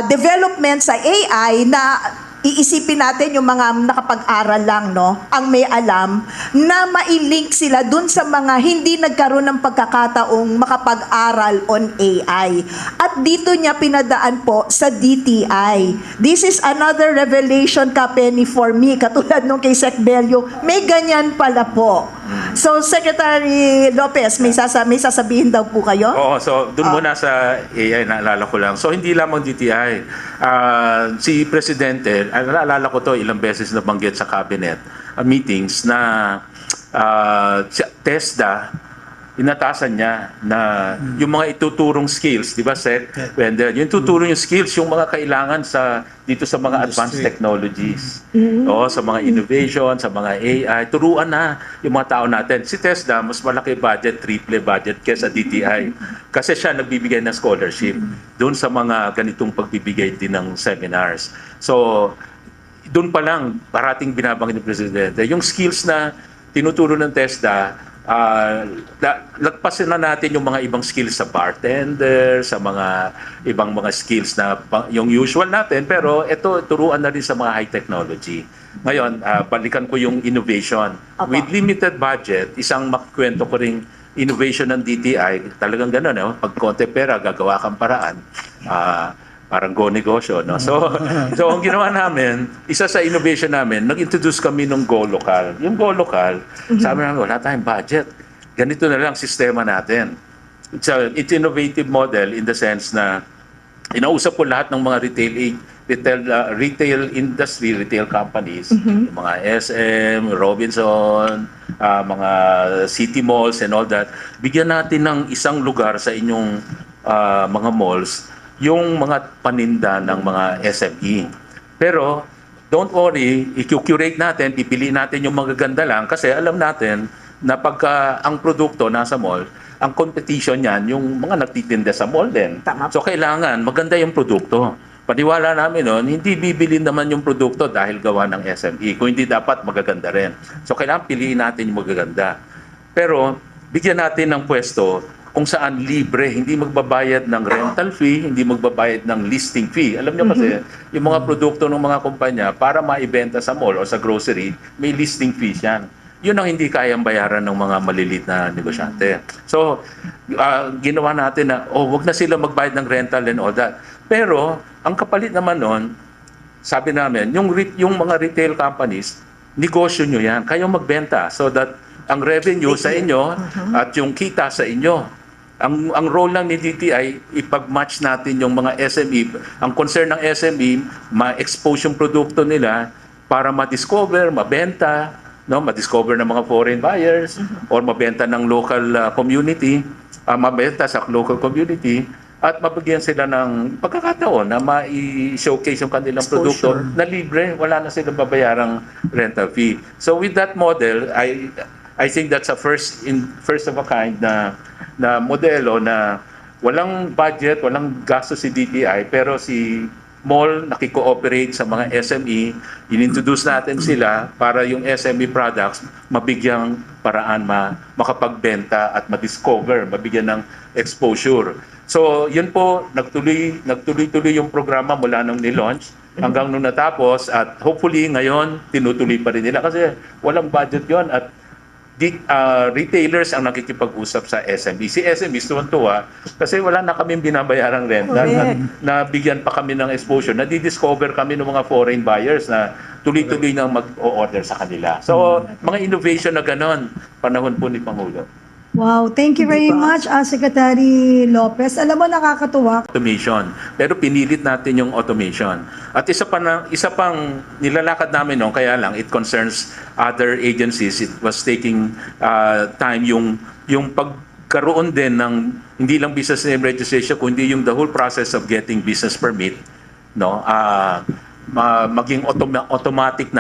development sa AI na iisipin natin yung mga nakapag-aral lang, no, ang may alam, na mailink sila dun sa mga hindi nagkaroon ng pagkakataong makapag-aral on AI. At dito niya pinadaan po sa DTI. This is another revelation, Ka-Penny, for me. Katulad nung kay Sec Bello, may ganyan pala po. So, Secretary Lopez, may sasabihin daw po kayo? Oo, so doon muna sa AI, naalala ko lang. So hindi lamang DTI. Si Presidente, naalala ko to ilang beses na banggit sa cabinet meetings na si TESDA, inatasan niya na yung mga ituturong skills, di ba, Sec? Wendell, yung tuturong yung skills, yung mga kailangan dito sa mga advanced technologies. O, sa mga innovation, sa mga AI, turuan na yung mga tao natin. Si TESDA, mas malaki budget, triple budget kesa DTI. Kasi siya nagbibigay ng scholarship doon sa mga ganitong pagbibigay din ng seminars. So, doon pa lang, parating binabanggit ng Presidente, yung skills na tinuturo ng TESDA, lagpasin na natin yung mga ibang skills sa bartender, sa mga ibang mga skills na yung usual natin, pero ito turuan na rin sa mga high technology. Ngayon, balikan ko yung innovation. With limited budget, isang makikwento ko ring innovation ng DTI, talagang gano'n, eh, pag konti pera, gagawa kang paraan. Parang go negosyo, no? So ang ginawa namin, isa sa innovation namin, nag-introduce kami ng Go Local. Yung Go Local, sabi namin, wala tayong budget. Ganito na lang sistema natin. It's innovative model in the sense na inausap ko lahat ng mga retail industry, retail companies, yung mga SM, Robinson, mga city malls and all that. Bigyan natin ng isang lugar sa inyong mga malls yung mga paninda ng mga SME. Pero, don't worry, i-curate natin, pipili natin yung magaganda lang kasi alam natin na pagka ang produkto nasa mall, ang competition yan, yung mga nagtitinda sa mall din. Tama. So, kailangan maganda yung produkto. Paniwala namin nun, hindi bibili naman yung produkto dahil gawa ng SME. Kung hindi dapat, magaganda rin. So, kailangan piliin natin yung magaganda. Pero, bigyan natin ng pwesto kung saan libre, hindi magbabayad ng rental fee, hindi magbabayad ng listing fee. Alam niyo kasi, yung mga produkto ng mga kumpanya, para maibenta sa mall o sa grocery, may listing fees yan. Yun ang hindi kayang bayaran ng mga malilit na negosyante. So, ginawa natin na, wag na sila magbayad ng rental and all that. Pero, ang kapalit naman nun, sabi namin, yung mga retail companies, negosyo nyo yan. Kayo magbenta so that ang revenue sa inyo at yung kita sa inyo. Ang role lang ni DTI, ipag-match natin yung mga SME. Ang concern ng SME, ma-expose yung produkto nila para ma-discover, mabenta, no, ma-discover ng mga foreign buyers or mabenta ng local community, mabenta sa local community at mabigyan sila ng pagkakataon na ma-showcase yung kanilang produkto na libre, wala na silang babayarang rental fee. So with that model, I think that's a first of a kind na modelo na walang budget, walang gasto si DTI, pero si mall nakiko-operate sa mga SME, inintroduce natin sila para yung SME products mabigyang paraan makapagbenta at ma-discover, mabigyan ng exposure. So, yun po, nagtuloy-tuloy yung programa mula nung ni-launch hanggang nung natapos at hopefully ngayon tinutuloy pa rin nila kasi walang budget yon at retailers ang nakikipag-usap sa SME. Si SME tuwan-tuwa kasi wala na kaming binabayarang renta. Nabigyan pa kami ng exposure. Nadi-discover kami ng mga foreign buyers na tuloy-tuloy na mag-o-order sa kanila. So, mga innovation na ganon, panahon po ni Pangulo. Wow, thank you very much, Secretary Lopez. Alam mo, nakakatuwa. Automation. Pero pinilit natin yung automation. At isa pang nilalakad namin noon, kaya lang it concerns other agencies. It was taking time yung pagkaroon din ng hindi lang business name registration kundi yung the whole process of getting business permit, no? Maging automatic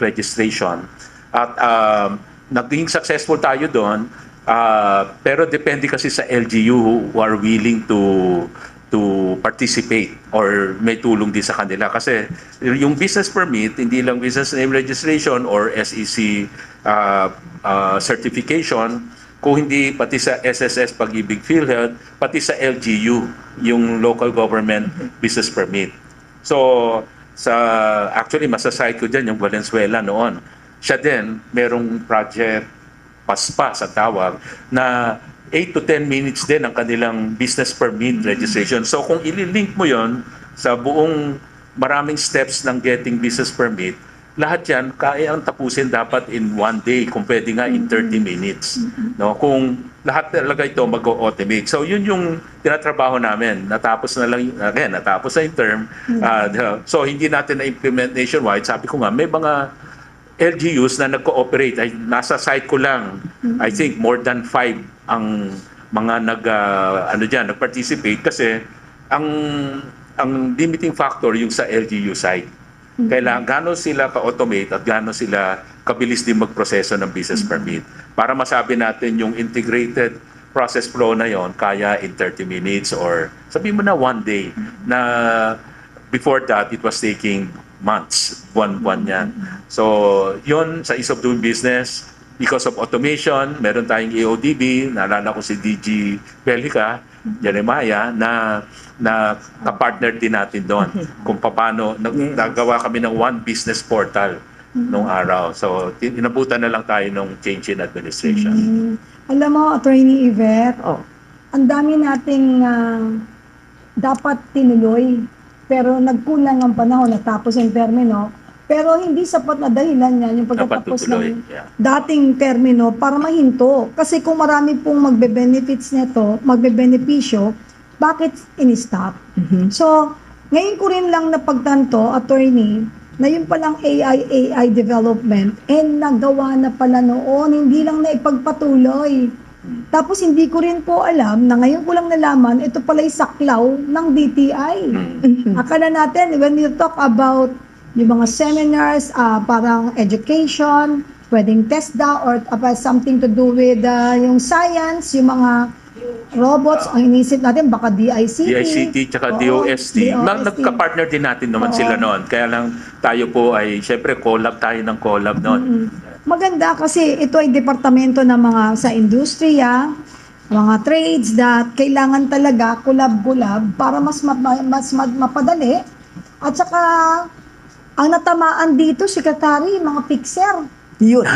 registration. At naging successful tayo doon. Pero depende kasi sa LGU who are willing to participate or may tulong din sa kanila kasi yung business permit hindi lang business name registration or SEC certification kung hindi pati sa SSS Pag-ibig PhilHealth pati sa LGU yung local government business permit. So actually masaside ko dyan yung Valenzuela noon. Siya din merong project PASPA sa tawag, na 8 to 10 minutes din ang kanilang business permit registration. So kung ililink mo yon sa buong maraming steps ng getting business permit, lahat yan kaya ang tapusin dapat in one day, kung pwede nga in 30 minutes. No? Kung lahat talaga ito mag-automate. So yun yung tinatrabaho namin. Natapos na yung term. So hindi natin na-implement nationwide. Sabi ko nga, may mga LGUs na nag-cooperate, ay nasa site ko lang, I think more than 5 ang mga nag-participate kasi ang limiting factor yung sa LGU site. Kailangan gaano sila ka-automate at gaano sila kabilis din magproseso ng business permit. Para masabi natin yung integrated process flow na yon kaya in 30 minutes or sabihin mo na one day na before that it was taking months, buwan-buwan yan. So, yun sa ease of doing business, because of automation, meron tayong AODB, naalala ko si DG Belica, Jeremiah, na ka-partner din natin doon kung paano, nagawa kami ng one business portal nung araw. So, inabutan na lang tayo ng change in administration. Alam mo, Attorney Yvette, ang dami nating dapat tinuloy. Pero nagkulang ang panahon, natapos yung termino. Pero hindi sapat na dahilan yan yung pagkatapos ng dating termino para mahinto. Kasi kung marami pong magbe-benefits nito, magbe-benepisyo, bakit in-stop? So, ngayon ko rin lang napagtanto, attorney, na yung palang AI development, nagawa na pala noon, hindi lang na ipagpatuloy. Tapos hindi ko rin po alam na ngayon ko lang nalaman, ito pala yung saklaw ng DTI. Akala natin, when you talk about yung mga seminars, parang education, pwedeng TESDA or something to do with yung science, yung mga robots, ang inisip natin, baka DICT. DICT tsaka DOST. Nagka-partner din natin naman sila noon. Kaya lang tayo po ay, syempre, collab noon. Maganda kasi ito ay departamento ng mga sa industriya, mga trades that kailangan talaga kulab-kulab para mas mapadali. At saka, ang natamaan dito, Secretary, mga fixer. Yun.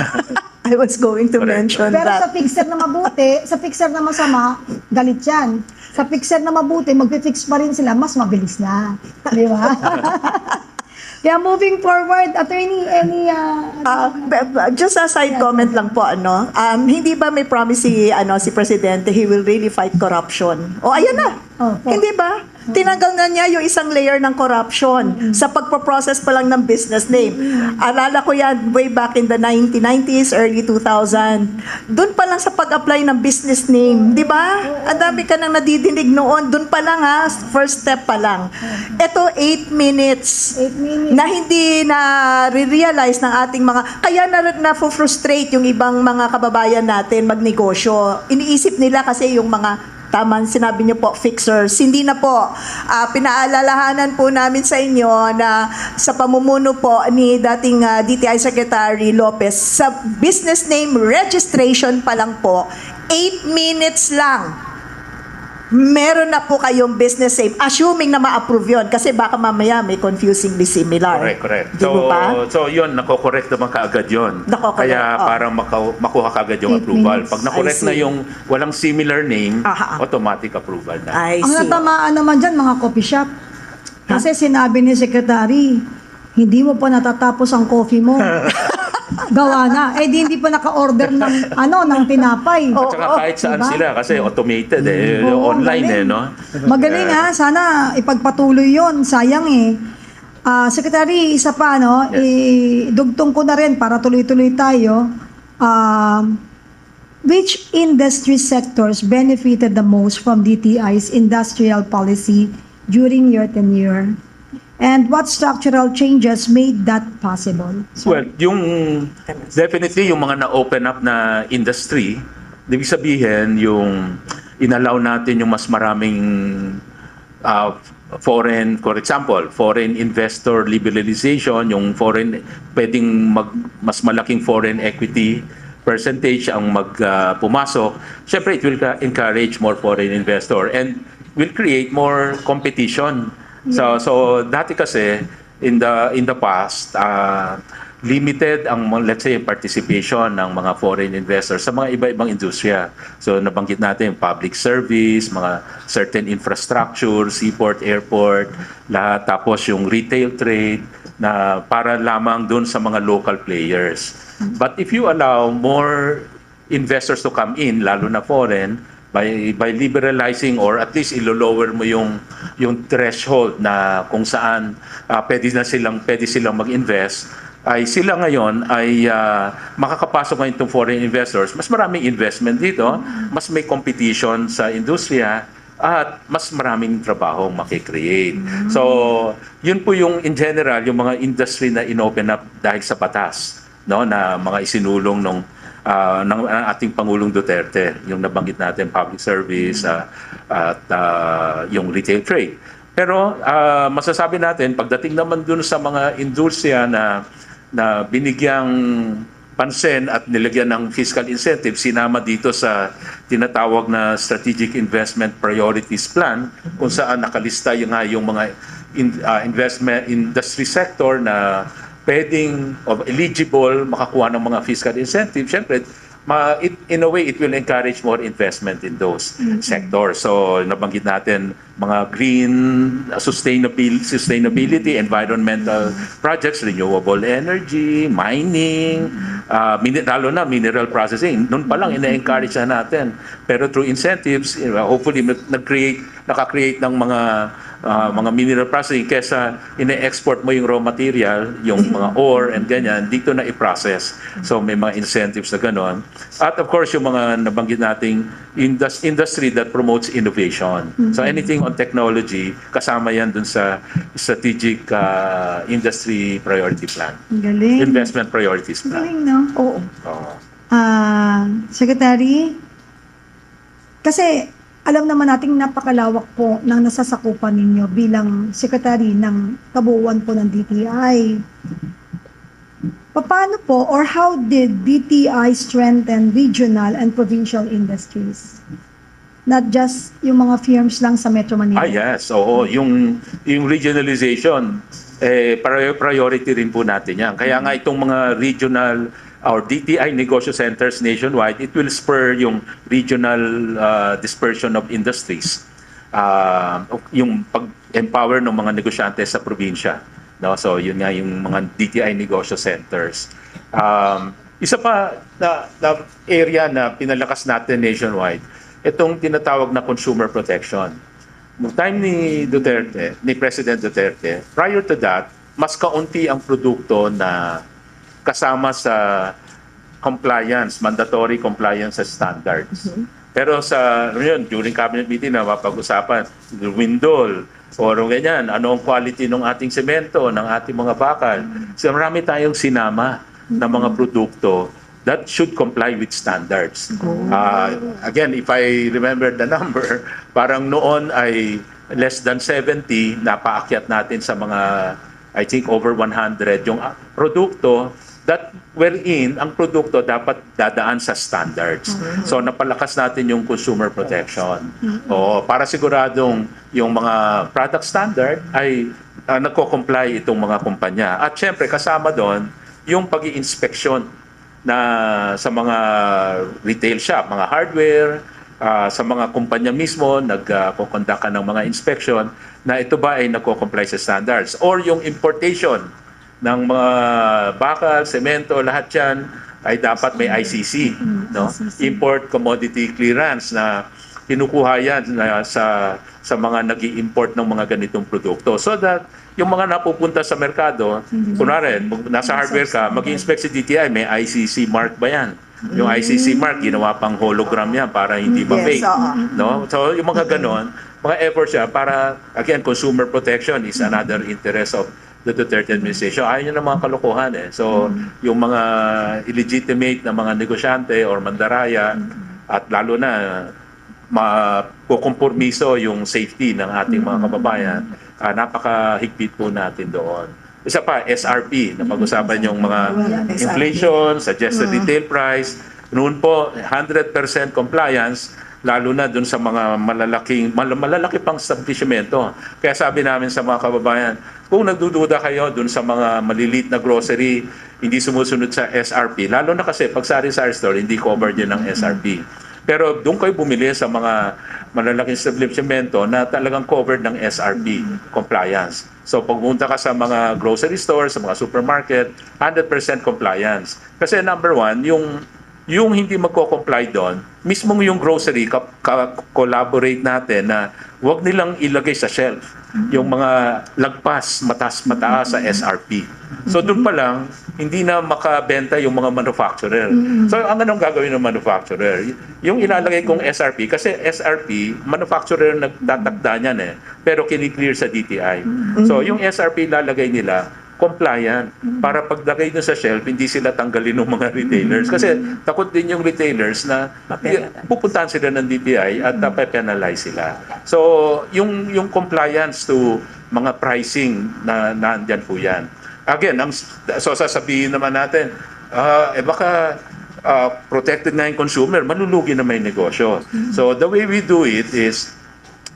I was going to mention Pero that. sa fixer na mabuti, sa fixer na masama, galit yan. sa fixer na mabuti, magpi-fix pa rin sila, mas mabilis na. Di ba? Kaya moving forward, attorney, any... Just a side comment lang po, hindi ba may promise si Presidente, he will really fight corruption? O, ayan na. Opo. Hindi ba? Tinanggal na niya yung isang layer ng corruption sa pagpo-process pa lang ng business name. Alala ko yan way back in the 1990s, early 2000. Doon pa lang sa pag-apply ng business name, di ba? Ang dami ka nang nadidinig noon. Doon pa lang first step pa lang. Ito, 8 minutes. 8 minutes. Na hindi na realize ng ating mga, kaya na-frustrate yung ibang mga kababayan natin magnegosyo. Iniisip nila kasi yung mga tama sinabi niyo po, fixers. Hindi na po. Pinaalalahanan po namin sa inyo na sa pamumuno po ni dating DTI Secretary Lopez, sa business name registration pa lang po, 8 minutes lang. Meron na po kayong business name. Assuming na ma-approve yun. Kasi baka mamaya may confusingly similar. Correct. Di So, ba? so yun, nako-correct naman kaagad yun. Nako-correct, Kaya parang makuha kaagad yung 8 approval. minutes. Pag na-correct I na see. yung walang similar name, Aha. automatic approval na. I Ang see. natamaan naman dyan, mga coffee shop. Kasi sinabi ni Secretary, hindi mo pa natatapos ang coffee mo. Gawa na. Eh, di hindi pa naka-order ng tinapay. At saka kahit saan Diba? sila, kasi automated Oo, online galing. no? Magaling Kaya- sana ipagpatuloy yon. Sayang eh. Secretary, isa pa, idugtong ko na rin para tuloy-tuloy tayo. Which industry sectors benefited the most from DTI's industrial policy during your tenure? And what structural changes made that possible? Well, definitely yung mga na-open up na industry, ibig sabihin yung inallow natin yung mas maraming for example, foreign investor liberalization, yung pwedeng mas malaking foreign equity percentage ang pumasok. Siyempre, it will encourage more foreign investor and will create more competition. So dati kasi in the past limited ang let's say participation ng mga foreign investors sa mga iba-ibang industriya. So nabanggit natin public service, mga certain infrastructure, seaport, airport, lahat, tapos yung retail trade na para lamang doon sa mga local players. But if you allow more investors to come in, lalo na foreign, by liberalizing or at least ilo-lower mo yung threshold na kung saan pwede silang mag-invest, ay sila ngayon ay makakapasok ngayon itong foreign investors. Mas maraming investment dito, mas may competition sa industriya, at mas maraming trabaho makikreate. So, yun po yung in general, yung mga industry na inopen up dahil sa batas, no, na mga isinulong ng ating Pangulong Duterte, yung nabanggit natin, public service, at yung retail trade. Pero masasabi natin, pagdating naman dun sa mga industriya na binigyang pansin at nilagyan ng fiscal incentive, sinama dito sa tinatawag na Strategic Investment Priorities Plan, kung saan nakalista yung mga investment industry sector na pwedeng eligible makakuha ng mga fiscal incentive. Siyempre, in a way, it will encourage more investment in those sectors. So, nabanggit natin mga green sustainability, environmental projects, renewable energy, mining, lalo na mineral processing. Noon pa lang, ina-encourage na natin. Pero through incentives, hopefully, naka-create ng mga mineral processing kesa ine-export mo yung raw material, yung mga ore and ganyan, dito na i-process. So may mga incentives na ganon. At of course, yung mga nabanggit nating industry that promotes innovation. So anything on technology, kasama yan dun sa Strategic Industry Priority Plan. Galing. Investment Priorities Plan. Galing, no? Oo. Oo. Secretary, kasi alam naman nating napakalawak po ng nasasakupan ninyo bilang Secretary ng kabuuan po ng DTI. Paano po or how did DTI strengthen regional and provincial industries? Not just yung mga firms lang sa Metro Manila. Yes, oo. Yung regionalization, priority rin po natin yan. Kaya nga itong mga regional or DTI negosyo centers nationwide, it will spur yung regional dispersion of industries. yung pag-empower ng mga negosyante sa probinsya. No? So yun nga yung mga DTI negosyo centers. Isa pa na area na pinalakas natin nationwide, itong tinatawag na consumer protection. Noong time ni President Duterte, prior to that, mas kaunti ang produkto na kasama sa compliance, mandatory compliance sa standards. Pero during cabinet meeting na mapag-usapan, windol, or ganyan, ano ang quality ng ating semento, ng ating mga bakal. So marami tayong sinama na mga produkto that should comply with standards. Again, if I remember the number, parang noon ay less than 70, napaakyat natin sa mga, I think, over 100 yung produkto that wherein ang produkto dapat dadaan sa standards. So napalakas natin yung consumer protection. Para siguradong yung mga product standard ay nagko-comply itong mga kumpanya. At syempre kasama doon yung pag-i-inspeksyon na sa mga retail shop, mga hardware, sa mga kumpanya mismo, nagko-conduct ng mga inspection na ito ba ay nagko-comply sa standards. Or yung importation ng mga bakal, semento, lahat yan ay dapat may ICC. No? Import Commodity Clearance na kinukuha yan sa mga nag-i-import ng mga ganitong produkto. So that yung mga napupunta sa merkado, kunwari, nasa hardware ka, mag-inspect si DTI, may ICC mark ba yan? Yung ICC mark, ginawa pang hologram yan para hindi ma-fake. No? So yung mga ganon, mga efforts yan para, again, consumer protection is another interest of the Duterte administration. Ayaw nyo ng mga kalokohan eh. So yung mga illegitimate na mga negosyante or mandaraya, at lalo na kukumpormiso yung safety ng ating mga kababayan, napakahigpit po natin doon. Isa pa, SRP, na pag-usapan yung mga inflation, suggested retail price. Noon po, 100% compliance, lalo na dun sa mga malalaki pang establishmento. Kaya sabi namin sa mga kababayan, kung nagdududa kayo dun sa mga maliliit na grocery, hindi sumusunod sa SRP, lalo na kasi pag sari-sari store, hindi covered yun ng SRP. Pero doon kayo bumili sa mga malalaking establishmento na talagang covered ng SRP compliance. So pagpunta ka sa mga grocery stores, sa mga supermarket, 100% compliance. Kasi number one, yung hindi magko-comply doon, mismong yung grocery, collaborate natin na huwag nilang ilagay sa shelf yung mga lagpas, mataas sa SRP. So doon pa lang, hindi na makabenta yung mga manufacturer. So ang anong gagawin ng manufacturer? Yung ilalagay kong SRP, kasi SRP, manufacturer nagtatakda niyan eh, pero kiniklear sa DTI. So yung SRP ilalagay nila, compliant, para paglagay nyo sa shelf, hindi sila tanggalin ng mga retailers. Kasi takot din yung retailers na pupuntahan sila ng DTI at penalize sila. So, yung compliance to mga pricing na nandyan po yan. Again, so sasabihin naman natin, baka protected na yung consumer, malulugi na may negosyo. So, the way we do it is,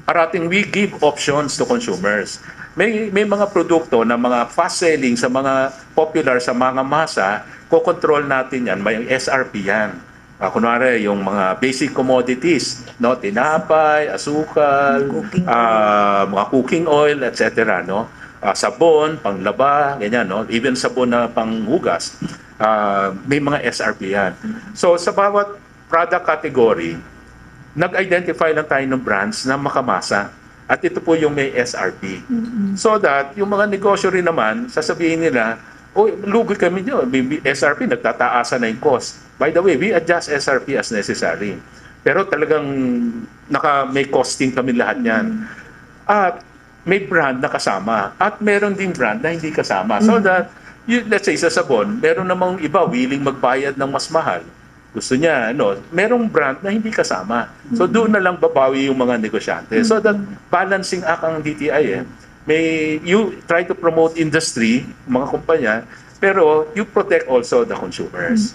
parating we give options to consumers. May mga produkto na mga fast selling sa mga popular sa mga masa, ko-control natin yan, may SRP yan. Kunwari, yung mga basic commodities, no, tinapay, asukal, mga cooking oil, etc. No? Sabon, panglaba, ganyan, no? Even sabon na panghugas, may mga SRP yan. So sa bawat product category, nag-identify lang tayo ng brands na makamasa. At ito po yung may SRP. So that, yung mga negosyo rin naman, sasabihin nila, lugi kami nyo, SRP, nagtataasan na yung cost. By the way, we adjust SRP as necessary. Pero talagang may costing kami lahat yan. At may brand na kasama. At meron ding brand na hindi kasama. So that, let's say sa sabon, meron namang iba willing magbayad ng mas mahal. Gusto niya, merong brand na hindi kasama. So doon na lang babawi yung mga negosyante. So that balancing act ang DTI you try to promote industry, mga kumpanya, pero you protect also the consumers.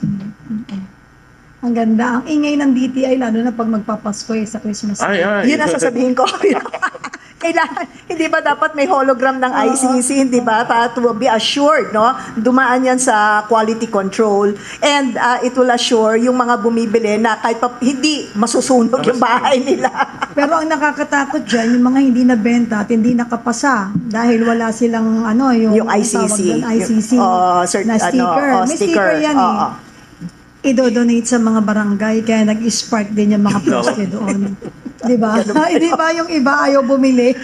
Ang ganda. Ang ingay ng DTI, lalo na pag magpapasko sa Christmas. Yun ang sasabihin ko. Kailangan, hindi ba dapat may hologram ng ICC, hindi ba? To be assured, no? Dumaan yan sa quality control. And it will assure yung mga bumibili na kahit hindi masusunog yung bahay nila. Pero ang nakakatakot dyan, yung mga hindi nabenta at hindi nakapasa dahil wala silang Yung ang ICC. tawag doon, ICC na sticker. May sticker yan Oo. Idodonate sa mga barangay kaya nag-spark din yung mga poste doon. Di ba? Hindi ba yung iba ayaw bumili?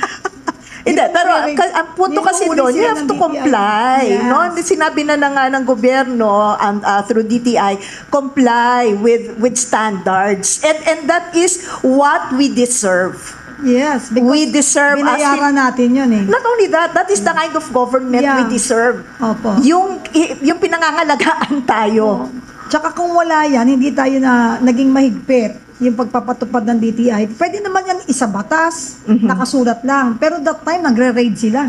Hindi, pero ang punto Hindi kasi mahuli doon, you sila have ng to DTI. comply. Yes. No? Sinabi na nga ng gobyerno through DTI, comply with standards. And that is what we deserve. Yes, because We deserve binayaran natin yun eh. Not only that is the kind of government Yeah. we deserve. Opo. Yung pinangangalagaan tayo. Tsaka kung wala yan, hindi tayo na naging mahigpit yung pagpapatupad ng DTI. Pwede naman yan isa batas, nakasulat lang. Pero that time, nagre-raid sila.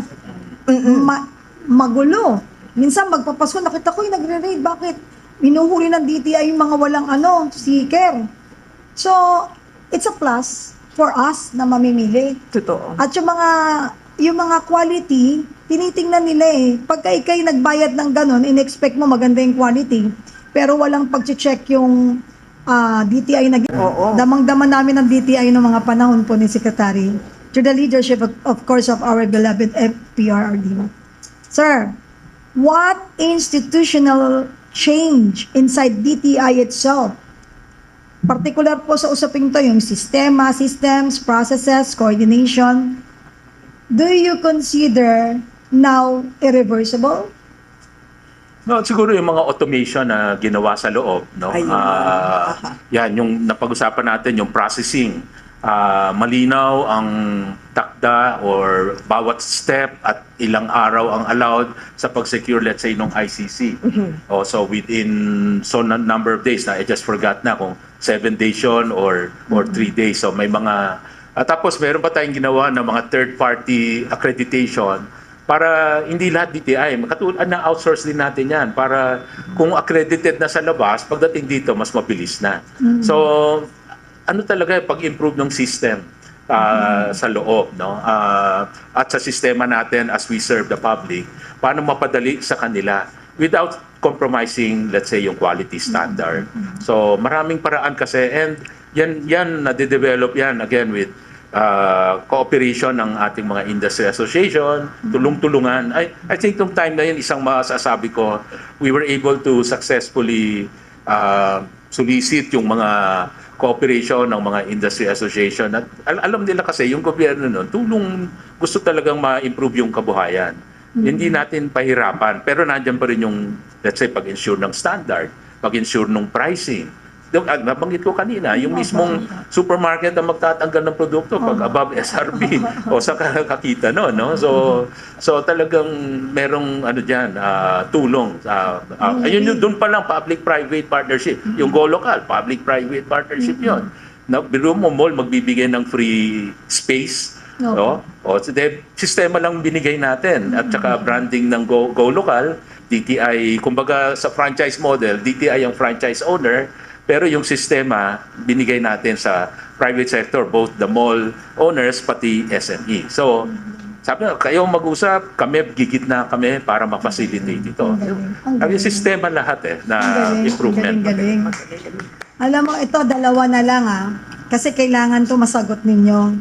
Magulo. Minsan magpapasko, nakita ko yung nagre-raid. Bakit? Minuhuli ng DTI yung mga walang seeker. So, it's a plus for us na mamimili. Totoo. At yung mga quality, tinitingnan nila eh. Pagka ikay nagbayad ng ganon, in-expect mo maganda yung quality, pero walang pag-check yung DTI na Oo. damang-daman namin ng DTI noong mga panahon po ni Secretary to the leadership of course of our beloved FPRRD. Sir, what institutional change inside DTI itself? Particular po sa usaping to, yung sistema, systems, processes, coordination. Do you consider now irreversible? No, siguro yung mga automation na ginawa sa loob, no? Ayun. Yan, yung napag-usapan natin, yung processing. Malinaw ang takda or bawat step at ilang araw ang allowed sa pag-secure, let's say, nung ICC. So within number of days, I just forgot na kung 7 days yun or 3 days. So may mga... tapos meron pa tayong ginawa ng mga third-party accreditation para hindi lahat DTI. Katulad na outsource din natin yan para kung accredited na sa labas, pagdating dito, mas mabilis na. So, ano talaga pag-improve ng system sa loob, no? At sa sistema natin as we serve the public, paano mapadali sa kanila without compromising, let's say, yung quality standard. So, maraming paraan kasi and yan nade-develop yan again with cooperation ng ating mga industry association, tulong-tulungan. I think nung time na yun, isang masasabi ko, we were able to successfully solicit yung mga cooperation ng mga industry association. At alam nila kasi yung gobyerno noon, gusto talagang ma-improve yung kabuhayan. Hindi natin pahirapan, pero nandiyan pa rin yung, let's say, pag-ensure ng standard, pag-ensure ng pricing. Nabanggit ko kanina, yung mismong supermarket na magtatanggal ng produkto pag above SRP o sa kakita no? So talagang merong tulong. Ayun yung doon pa lang public-private partnership. Yung Go Local, public-private partnership yun. Biro mo mall magbibigay ng free space. No? O sistema lang binigay natin at saka branding ng Go Local, DTI, kumbaga sa franchise model, DTI ang franchise owner. Pero yung sistema, binigay natin sa private sector, both the mall owners, pati SME. So, sabi nga, kayo mag-usap, kami, gigit na kami para ma-facilitate ito. Yung sistema lahat na improvement. Galing. Alam mo, ito, dalawa na lang kasi kailangan to masagot ninyo.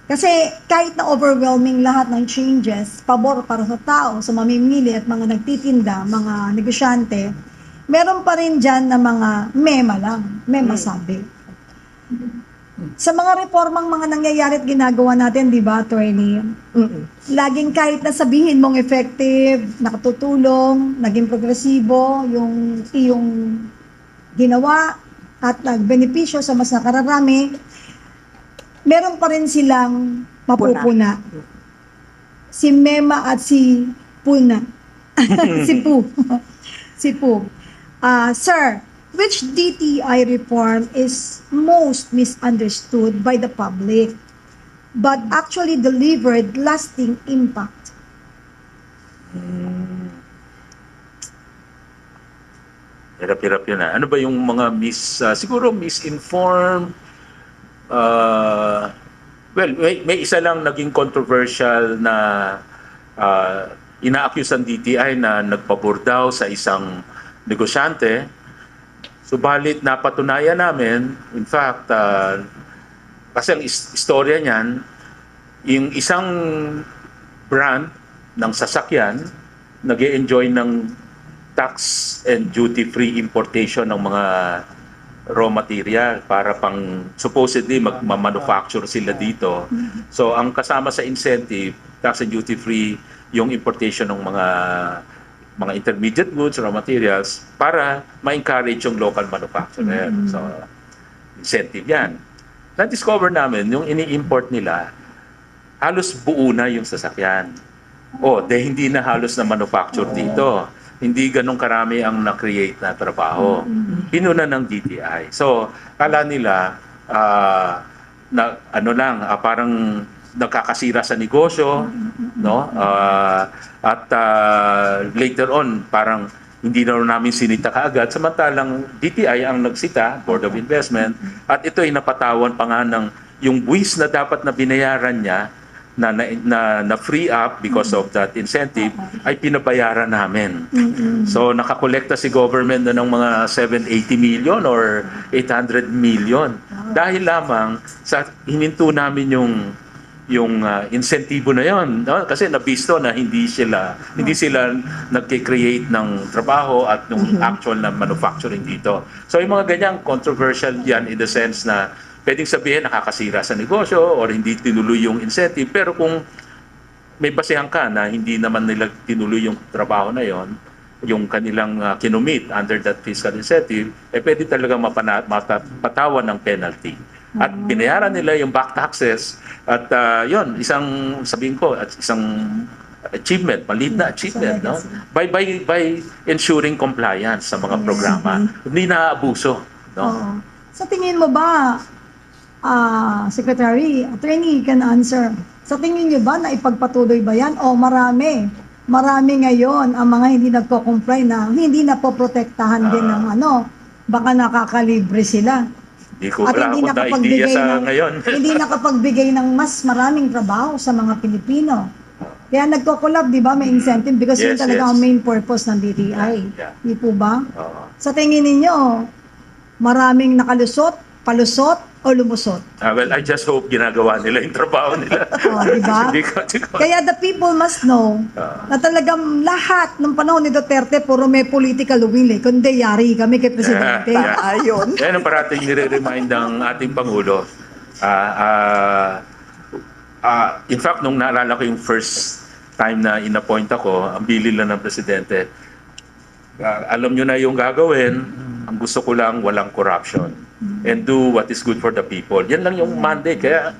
Kasi kahit na overwhelming lahat ng changes, pabor para sa tao, sa mamimili at mga nagtitinda, mga negosyante, meron pa rin dyan na mga may masabi. Sa mga reformang mga nangyayari at ginagawa natin, di ba, attorney? Laging kahit na sabihin mong effective, nakatutulong, naging progresibo, yung iyong ginawa at nagbenepisyo sa mas nakararami, meron pa rin silang mapupuna. Si Mema at si Puna. Si Pu. Si Pu. Sir, which DTI reform is most misunderstood by the public but actually delivered lasting impact? Hirap-hirap yun Ano ba yung mga siguro misinformed? Well, may isa lang naging controversial na ina-accuse ang DTI na nagpabor daw sa isang negosyante. Subalit napatunayan namin, in fact, Kasi ang istorya niyan, yung isang brand ng sasakyan nag-e-enjoy ng tax and duty-free importation ng mga raw material para pang supposedly magma-manufacture sila dito. So ang kasama sa incentive, tax and duty-free yung importation ng mga intermediate goods, raw materials para ma-encourage yung local manufacturer. So incentive 'yan. Na-discover namin yung ini-import nila halos buo na yung sasakyan. Hindi na halos na manufacture dito. Hindi ganun karami ang na-create na trabaho. Pinuna ng DTI. So, kala nila parang nagkakasira sa negosyo, no? Later on, parang hindi na namin sinita kaagad. Samantalang DTI ang nagsita, Board of Investment, at ito ay napatawan pa nga ng yung buwis na dapat na binayaran niya na free up because of that incentive ay pinabayaran namin. So nakakolekta si government na ng mga 780 million or 800 million dahil lamang sa hininto namin yung insentibo na yon, no? Kasi nabisto na hindi sila nagke-create ng trabaho at yung actual na manufacturing dito. So yung mga ganyang controversial yan in the sense na pwedeng sabihin nakakasira sa negosyo or hindi tinuloy yung incentive, pero kung may basehan ka na hindi naman nila tinuloy yung trabaho na yon, yung kanilang kinumit under that fiscal incentive, pwede talaga mapatawan ng penalty. At binayaran nila yung back taxes at isang achievement, maliit na achievement, no? By ensuring compliance sa mga programa. Hindi na-abuso, no? Oo. Sa tingin mo ba, Secretary, Attorney can answer. Sa tingin niyo ba na ipagpatuloy ba yan o marami ngayon ang mga hindi nagko-comply na hindi na po protektahan din ng baka nakakalibre sila. At hindi nakapagbigay ngayon. hindi nakapagbigay ng mas maraming trabaho sa mga Pilipino. Kaya nagko-collab, di ba? May incentive because yun talaga ang main purpose ng DTI. Di po ba? Sa tingin ninyo, maraming nakalusot, palusot, o lumusot? Well, I just hope ginagawa nila yung trabaho nila. Diba? Kaya the people must know na talagang lahat ng panahon ni Duterte puro may political will kundi yari kami kay Presidente. Ayun. Yan ang parating nire-remind ng ating Pangulo. In fact, nung naalala ko yung first time na in-appoint ako, ang bilil lang ng Presidente, alam nyo na yung gagawin, ang gusto ko lang walang corruption and do what is good for the people. Yan lang yung mandate. Kaya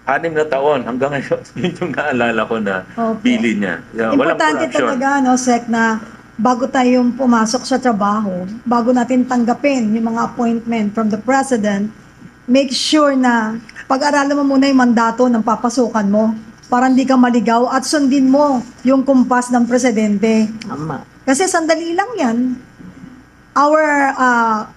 6 na taon hanggang ngayon, yun yung naalala ko na bilin niya. Walang Importante corruption. talaga, Sec, na bago tayong pumasok sa trabaho, bago natin tanggapin yung mga appointment from the President, make sure na pag-aralan mo muna yung mandato ng papasukan mo para hindi ka maligaw at sundin mo yung kumpas ng Presidente. Tama. Kasi sandali lang yan.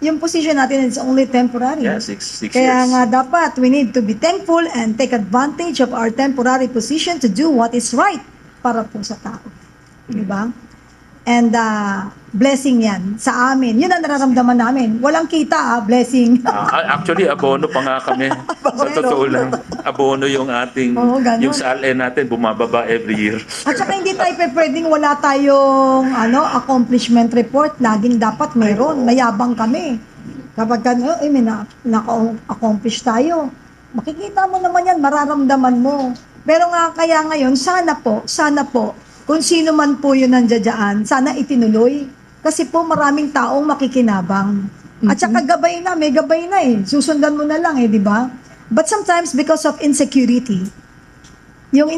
Yung position natin is only temporary. Yeah, six Kaya years. nga dapat, we need to be thankful and take advantage of our temporary position to do what is right para po sa tao. Diba? And blessing yan sa amin. Yun ang nararamdaman namin. Walang kita, blessing. Actually, abono pa nga kami. Sa totoo lang, abono yung ating, Oo, ganun. yung SALN natin bumababa every year. At saka hindi tayo pwedeng wala tayong accomplishment report. Laging dapat meron. Mayabang kami. Kapag may naka-accomplish tayo, makikita mo naman yan, mararamdaman mo. Pero nga kaya ngayon, sana po, kung sino man po yun nandiyan, sana itinuloy. Kasi po maraming taong makikinabang. At saka may gabay na eh. Susundan mo na lang di ba? But sometimes because of insecurity, yung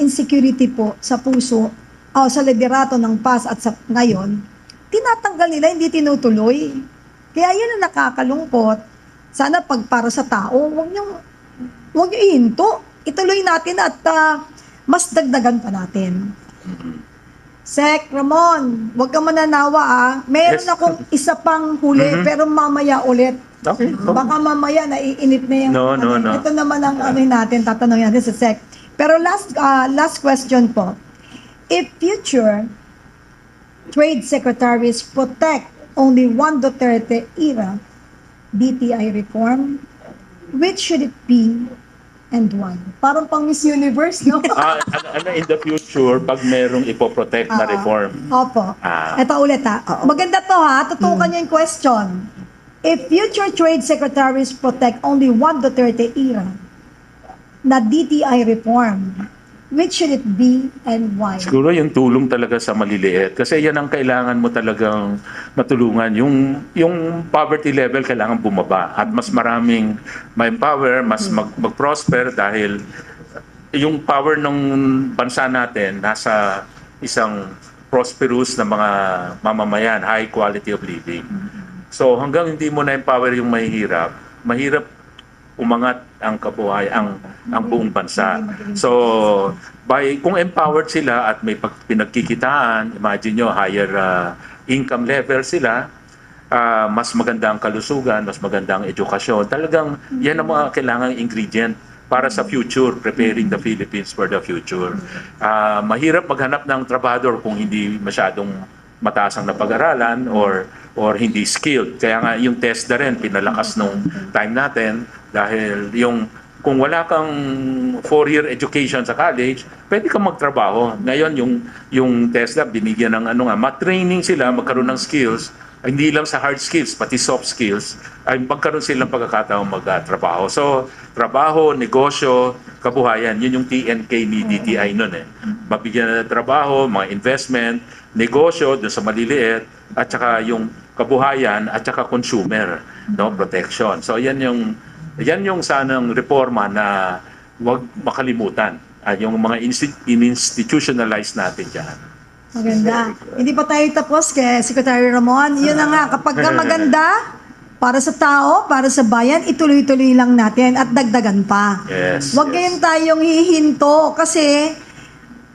insecurity po sa puso, sa liderato ng PAS at sa ngayon, tinatanggal nila, hindi tinutuloy. Kaya yun ang nakakalungkot. Sana para sa tao, huwag nyo ihinto. Ituloy natin at mas dagdagan pa natin. Sec, Ramon, huwag ka mananawa Meron Yes. akong isa pang huli, pero mamaya ulit. Okay. Baka mamaya naiinit na yung... No. Ito naman ang natin, tatanungin natin sa Sec. Pero last question po. If future trade secretaries protect only one Duterte era DTI reform, which should it be and why? Parang pang Miss Universe, no? In the future, pag merong ipoprotect na reform, Opo. Ah. Ito ulit ha. Maganda to ha. Tutukan niyo yung question. If future trade secretaries protect only one Duterte era na DTI reform, which should it be and why? siguro yung tulong talaga sa maliliit. Kasi yan ang kailangan mo talagang matulungan. Yung poverty level kailangan bumaba. At mas maraming ma-empower, mas mag-prosper dahil yung power ng bansa natin nasa isang prosperous na mga mamamayan, high quality of living. So hanggang hindi mo na-empower yung mahihirap, mahirap umangat ang kabuhay, ang buong bansa. So kung empowered sila at may pinagkikitaan, imagine nyo, higher income level sila, mas maganda ang kalusugan, mas maganda ang edukasyon. Talagang yan ang mga kailangang ingredient para sa future, preparing the Philippines for the future. Mahirap maghanap ng trabador kung hindi masyadong mataas ang napag-aralan or hindi skilled. Kaya nga yung test na rin, pinalakas nung time natin dahil kung wala kang 4-year education sa college, pwede kang magtrabaho. Ngayon, yung TESDA, binigyan ng matraining sila, magkaroon ng skills, hindi lang sa hard skills, pati soft skills, ay magkaroon silang pagkakataong magtrabaho. So, trabaho, negosyo, kabuhayan, yun yung TNK ni DTI nun eh. Mabigyan na ng trabaho, mga investment, negosyo, dun sa maliliit, at saka yung kabuhayan, at saka consumer, no, protection. So, yan yung sanang reforma na huwag makalimutan. Yung mga in-institutionalize natin dyan. Maganda. Hindi pa tayo tapos kay Secretary Ramon. Yun na nga, kapag ka maganda, para sa tao, para sa bayan, ituloy-tuloy lang natin at dagdagan pa. Yes, Huwag yes. ngayon tayong hihinto kasi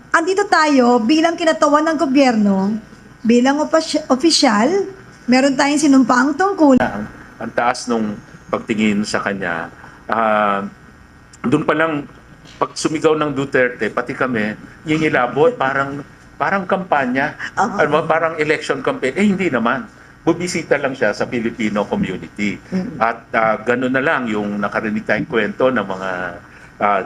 andito tayo bilang kinatawan ng gobyerno, bilang opisyal, meron tayong sinumpaang tungkol. Ang taas nung pagtingin sa kanya. Doon pa lang, pag sumigaw ng Duterte, pati kami, yung ilabot, parang kampanya, parang election campaign. Hindi naman. Bubisita lang siya sa Filipino community. At gano'n na lang yung nakarinig tayong kwento ng mga,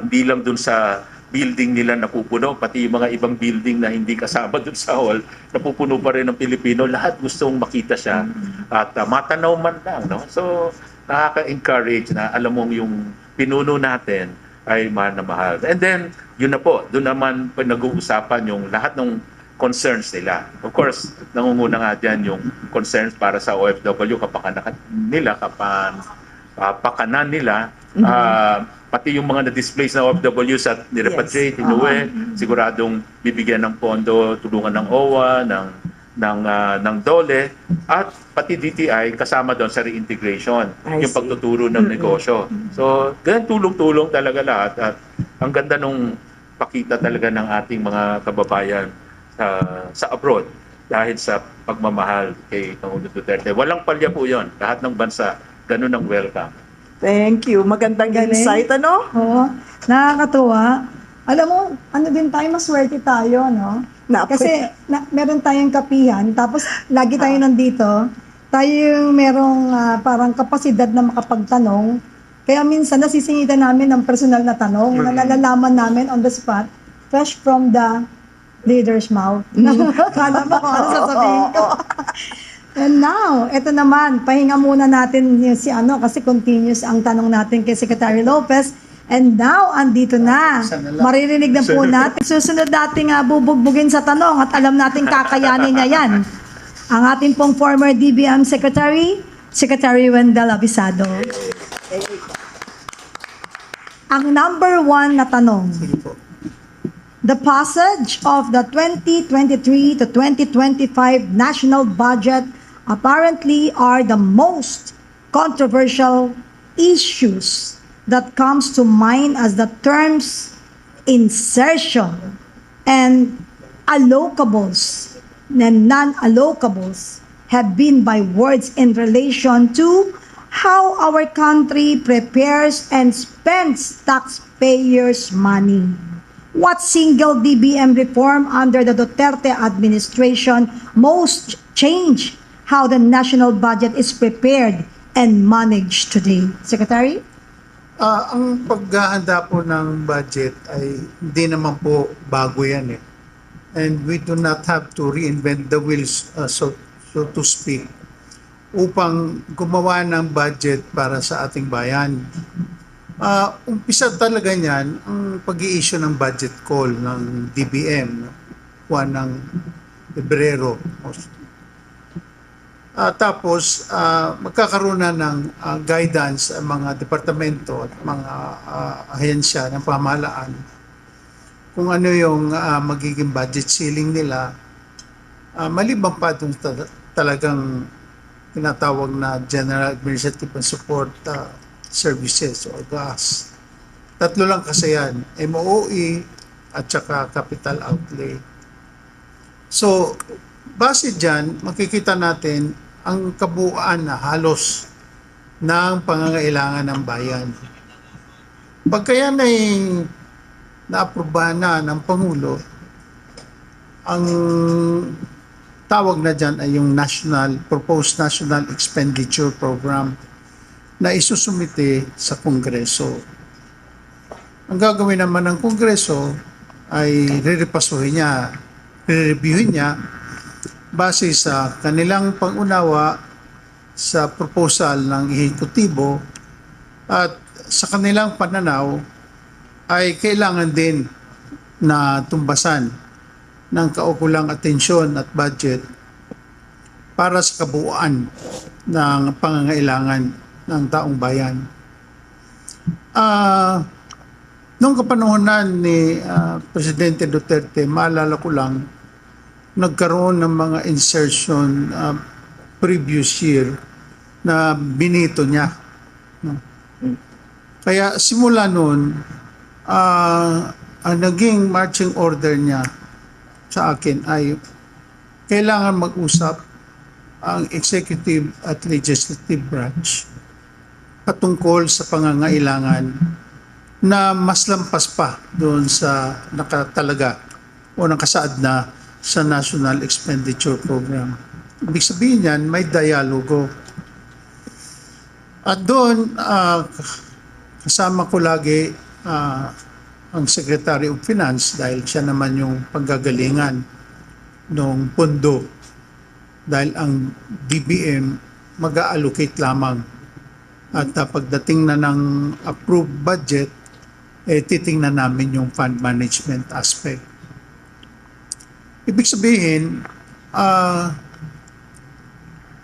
hindi lang dun sa building nila napupuno, pati yung mga ibang building na hindi kasama dun sa hall, napupuno pa rin ng Pilipino. Lahat gustong makita siya at matanaw man lang. No? So, nakaka-encourage na alam mong yung pinuno natin ay mahal na mahal. And then, yun na po, doon naman nag-uusapan yung lahat ng concerns nila. Of course, nangunguna nga dyan yung concerns para sa OFW, kapakanan nila, pati yung mga na-displace na OFWs at nirepatriate, inuwi, siguradong bibigyan ng pondo, tulungan ng OWA, ng DOLE, at pati DTI kasama doon sa reintegration, I yung see. pagtuturo ng negosyo. So, ganyan tulong-tulong talaga lahat at ang ganda nung pakita talaga ng ating mga kababayan sa abroad dahil sa pagmamahal kay Pangulong Duterte. Walang palya po yun. Lahat ng bansa, ganun ang welcome. Thank you. Magandang Galing. insight, ano? Oo, nakakatuwa. Alam mo, din tayo, maswerte tayo, no? Kasi meron tayong kapihan, tapos lagi tayo nandito, tayo yung merong parang kapasidad na makapagtanong. Kaya minsan nasisingitan namin ng personal na tanong, na nalalaman namin on the spot, fresh from the leader's mouth. Kala mo kung ano sasabihin ko. And now, eto naman, pahinga muna natin yung kasi continuous ang tanong natin kay Secretary Lopez. And now, andito na. Maririnig na po natin. Susunod nating bubugbugin sa tanong at alam natin kakayanin niya yan. Ang ating pong former DBM Secretary, Secretary Wendell Avisado. Ang number 1 na tanong. The passage of the 2023 to 2025 national budget apparently are the most controversial issues that comes to mind as the terms insertion and allocables and non-allocables have been by words in relation to how our country prepares and spends taxpayers' money. What single DBM reform under the Duterte administration most changed how the national budget is prepared and managed today? Secretary? Ang paghahanda po ng budget ay hindi naman po bago yan eh. And we do not have to reinvent the wheels, so to speak, upang gumawa ng budget para sa ating bayan. Umpisa talaga niyan ang pag-i-issue ng budget call ng DBM, no? Buwan ng Pebrero. Tapos, magkakaroon na ng guidance ang mga departamento at mga ahensya ng pamahalaan kung ano yung magiging budget ceiling nila. Maliban pa dun talagang tinatawag na General Administrative and Support Services o GAS. Tatlo lang kasi yan, MOE at saka Capital Outlay. So, base dyan, makikita natin ang kabuuan na halos ng pangangailangan ng bayan. Pagka yan ay naaprubahan na ng Pangulo, ang tawag na dyan ay yung Proposed National Expenditure Program na isusumite sa Kongreso. Ang gagawin naman ng Kongreso ay re-reviewin niya base sa kanilang pang-unawa sa proposal ng ehekutibo at sa kanilang pananaw ay kailangan din na tumbasan ng kaukulang atensyon at budget para sa kabuuan ng pangangailangan ng taong bayan. Noong kapanahonan ni Presidente Duterte, maalala ko lang, nagkaroon ng mga insertion previous year na binito niya. No? Kaya simula noon, ang naging marching order niya sa akin ay kailangan mag-usap ang executive at legislative branch patungkol sa pangangailangan na mas lampas pa doon sa nakatalaga o nakasaad na sa National Expenditure Program. Ibig sabihin yan, may dialogo. At doon, kasama ko lagi ang Secretary of Finance dahil siya naman yung panggagalingan ng pondo dahil ang DBM mag-allocate lamang. At pagdating na ng approved budget, titingnan namin yung fund management aspect. Ibig sabihin,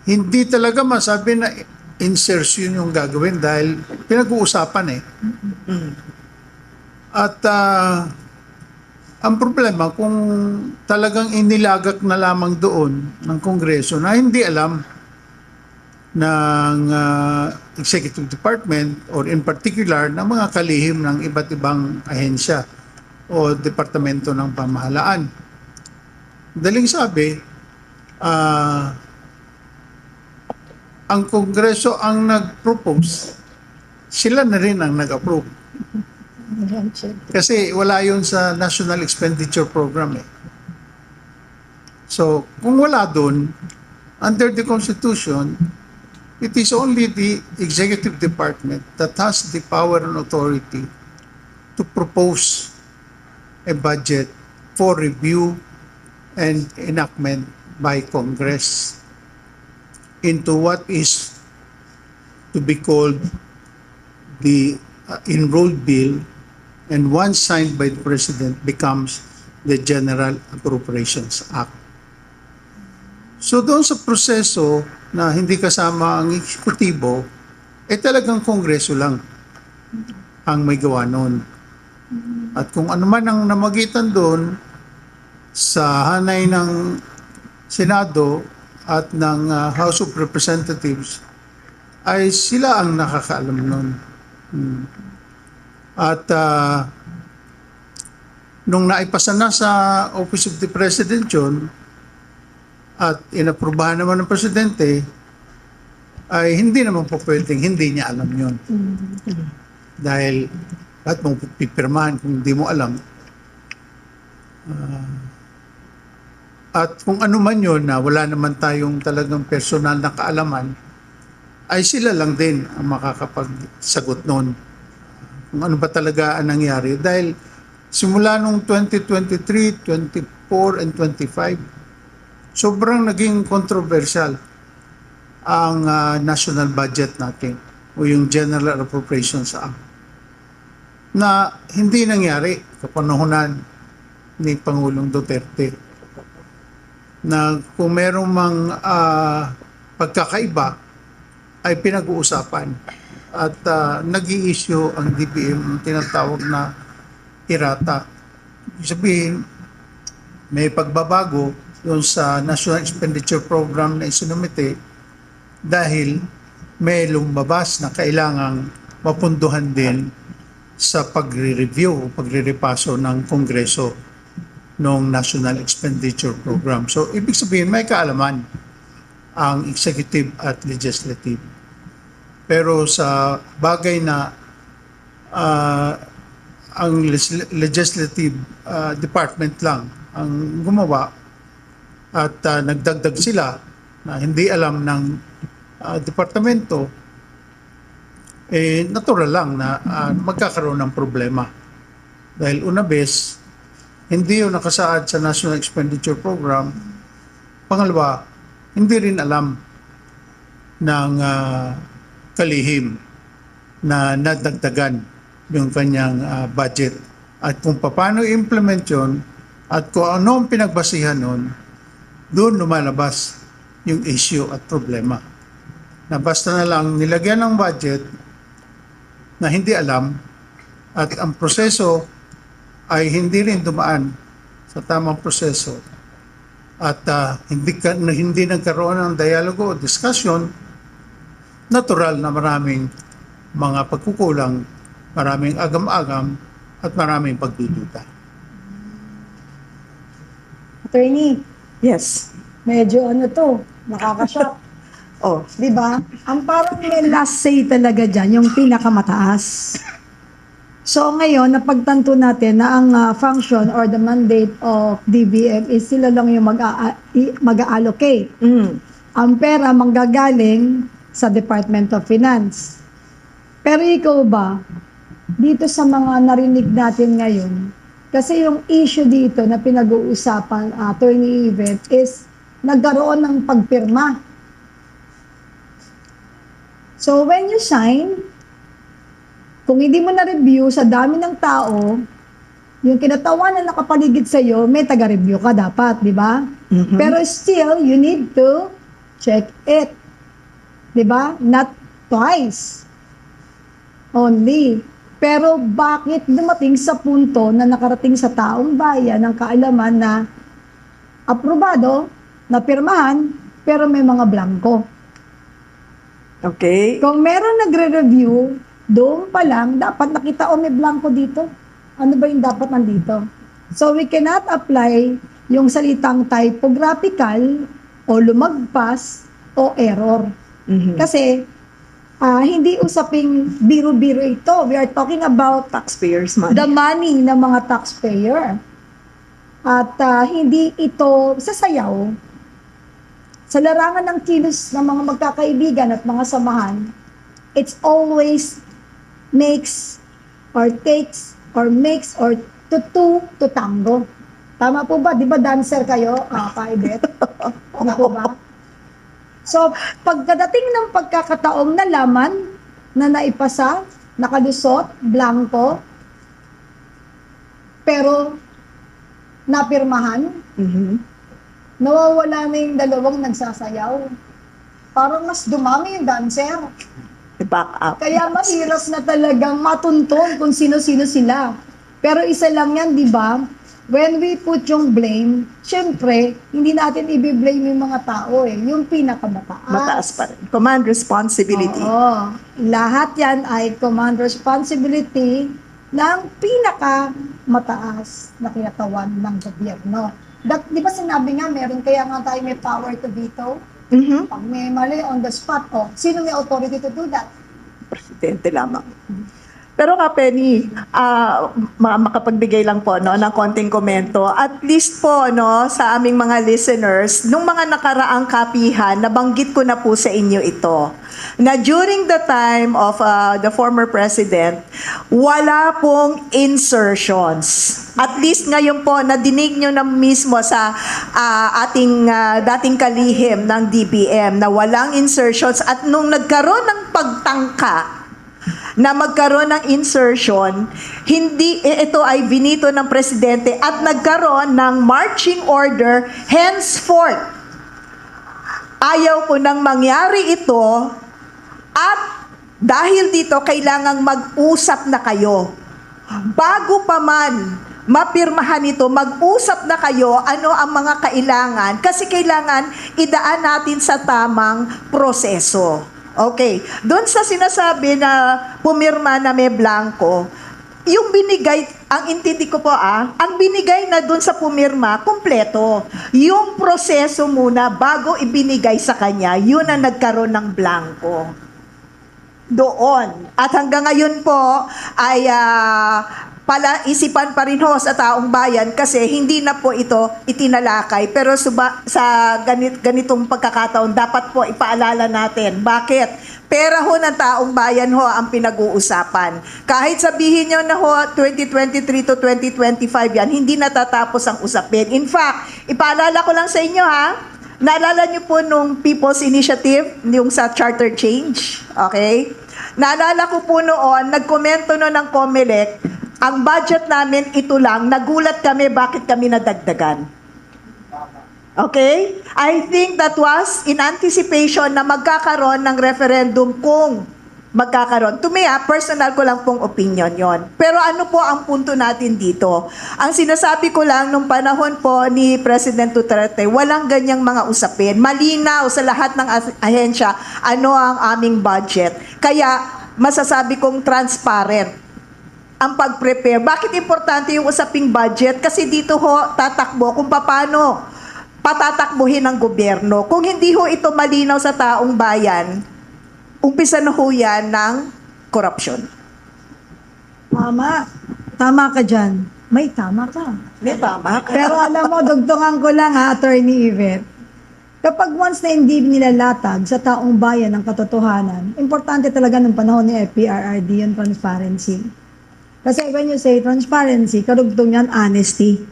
hindi talaga masabi na insertion yung gagawin dahil pinag-uusapan eh. At ang problema kung talagang inilagak na lamang doon ng Kongreso na hindi alam ng Executive Department or in particular ng mga kalihim ng iba't ibang ahensya o departamento ng pamahalaan. Daling sabi, ang Kongreso ang nag-propose, sila na rin ang nag-approve. Kasi wala yun sa National Expenditure Program eh. So, kung wala dun, under the Constitution, it is only the Executive Department that has the power and authority to propose a budget for review and enactment by Congress into what is to be called the enrolled bill, and once signed by the President becomes the General Appropriations Act. So doon sa proseso na hindi kasama ang eksekutibo, talagang Kongreso lang ang may gawa noon. At kung ano man ang namagitan doon sa hanay ng Senado at ng House of Representatives, ay sila ang nakakaalam noon. At nung naipasa na sa Office of the President yun, at inaprubahan naman ng Presidente, ay hindi naman po pwedeng hindi niya alam yun. Dahil lahat mong pipirmahan kung hindi mo alam. At kung ano man yun na wala naman tayong talagang personal na kaalaman, ay sila lang din ang makakapagsagot noon. kung ano ba talaga ang nangyari. Dahil simula nung 2023, 24, and 25, sobrang naging controversial ang national budget natin o yung General Appropriations Act na hindi nangyari kapanahunan ni Pangulong Duterte, na kung merong mang pagkakaiba ay pinag-uusapan at nag-i-issue ang DBM ng tinatawag na IRATA. Ibig sabihin, may pagbabago doon sa National Expenditure Program na isinumite dahil may lumabas na kailangang mapunduhan din sa pagre-review o pagre-repaso ng Kongreso ng National Expenditure Program. So, ibig sabihin, may kaalaman ang executive at legislative. Pero sa bagay na ang legislative department lang ang gumawa at nagdagdag sila na hindi alam ng departamento, natural lang na magkakaroon ng problema. Dahil una bes, hindi yun nakasaad sa National Expenditure Program. Pangalawa, hindi rin alam ng kalihim na nadagdagan yung kanyang budget. At kung paano i-implement yun at kung ano ang pinagbasihan nun, doon lumalabas yung issue at problema. Na basta na lang nilagyan ng budget na hindi alam at ang proseso ay hindi rin dumaan sa tamang proseso at hindi nagkaroon ng dialogo o discussion, natural na maraming mga pagkukulang, maraming agam-agam at maraming pagdududa. Attorney, Yes. medyo nakakashock. Oh, Di ba? Ang parang may last say talaga dyan, yung pinakamataas. So ngayon, napagtanto natin na ang function or the mandate of DBM is sila lang yung mag-allocate. Ang pera manggagaling sa Department of Finance. Pero ikaw ba, dito sa mga narinig natin ngayon, kasi yung issue dito na pinag-uusapan, Attorney Yvette, is nagkaroon ng pagpirma. So when you sign, kung hindi mo na-review sa dami ng tao, yung kinatawan na nakapaligid sa'yo, may taga-review ka dapat, di ba? Pero still, you need to check it. Di ba? Not twice. Only. Pero bakit dumating sa punto na nakarating sa taong bayan ng kaalaman na aprobado, napirmahan, pero may mga blanco? okay. Kung meron nagre-review, doon pa lang, dapat nakita, may blanco dito. Ano ba yung dapat nandito? So, we cannot apply yung salitang typographical o lumagpas o error. Kasi, hindi usaping biro-biro ito. We are talking about Taxpayers money. the money ng mga taxpayer. At hindi ito sasayaw. Sa larangan ng kilos ng mga magkakaibigan at mga samahan, it's always makes or takes or makes or to tango. Tama po ba? Di ba dancer kayo, Kaibet? Ano po ba? So, pagkadating ng pagkakataong nalaman na naipasa, nakalusot, blanco, pero napirmahan, nawawala na yung dalawang nagsasayaw. Parang mas dumami yung dancer. Back up. Kaya mahirap na talagang matuntun kung sino-sino sila. Pero isa lang yan, di ba? When we put yung blame, syempre, hindi natin i-blame yung mga tao yung pinakamataas. Mataas pa rin. Command responsibility. Oo. Lahat yan ay command responsibility ng pinakamataas na kinatawan ng gobyerno. Di ba sinabi nga, meron kaya nga tayo may power to veto? Pag may mali on the spot, sino may authority to do that? Presidente lamang. Pero nga, Penny, makapagbigay lang po no, ng konting komento. At least po no, sa aming mga listeners, nung mga nakaraang kapihan, nabanggit ko na po sa inyo ito. Na during the time of the former president, wala pong insertions. At least ngayon po, nadinig nyo na mismo sa ating dating kalihim ng DBM na walang insertions. At nung nagkaroon ng pagtangka na magkaroon ng insertion, hindi ito ay binito ng presidente at nagkaroon ng marching order henceforth. Ayaw ko nang mangyari ito at dahil dito kailangang mag-usap na kayo. Bago pa man mapirmahan ito, mag-usap na kayo ano ang mga kailangan kasi kailangan idaan natin sa tamang proseso. Okay. Doon sa sinasabi na pumirma na may blanco, yung binigay, ang intindi ko po ang binigay na doon sa pumirma, kumpleto. Yung proseso muna bago ibinigay sa kanya, yun ang nagkaroon ng blanco. Doon. At hanggang ngayon po ay pala isipan pa rin ho sa taong bayan kasi hindi na po ito itinalakay. Pero sa ganitong pagkakataon, dapat po ipaalala natin. Bakit? Pera ho ng taong bayan ho ang pinag-uusapan. Kahit sabihin nyo na ho 2023 to 2025 yan, hindi natatapos ang usapin. In fact, ipaalala ko lang sa inyo naalala nyo po nung People's Initiative, yung sa charter change, okay? Naalala ko po noon, nagkomento no ng COMELEC, ang budget namin ito lang, nagulat kami bakit kami nadagdagan. Okay? I think that was in anticipation na magkakaroon ng referendum kung magkakaroon. To me, personal ko lang pong opinion yon. Pero ano po ang punto natin dito? Ang sinasabi ko lang nung panahon po ni President Duterte, walang ganyang mga usapin. Malinaw sa lahat ng ahensya ano ang aming budget. Kaya masasabi kong transparent ang pag-prepare. Bakit importante yung usaping budget? Kasi dito ho tatakbo kung paano patatakbuhin ng gobyerno. Kung hindi ho ito malinaw sa taong bayan, umpisa na ho yan ng korupsyon. Tama. Tama ka dyan. May tama ka. Di ba? Pero alam mo, dugtungan ko lang Attorney Yvette. Kapag once na hindi nilalatag sa taong bayan ang katotohanan, importante talaga ng panahon ni FPRRD yung transparency. Kasi when you say transparency, karugtong yan honesty.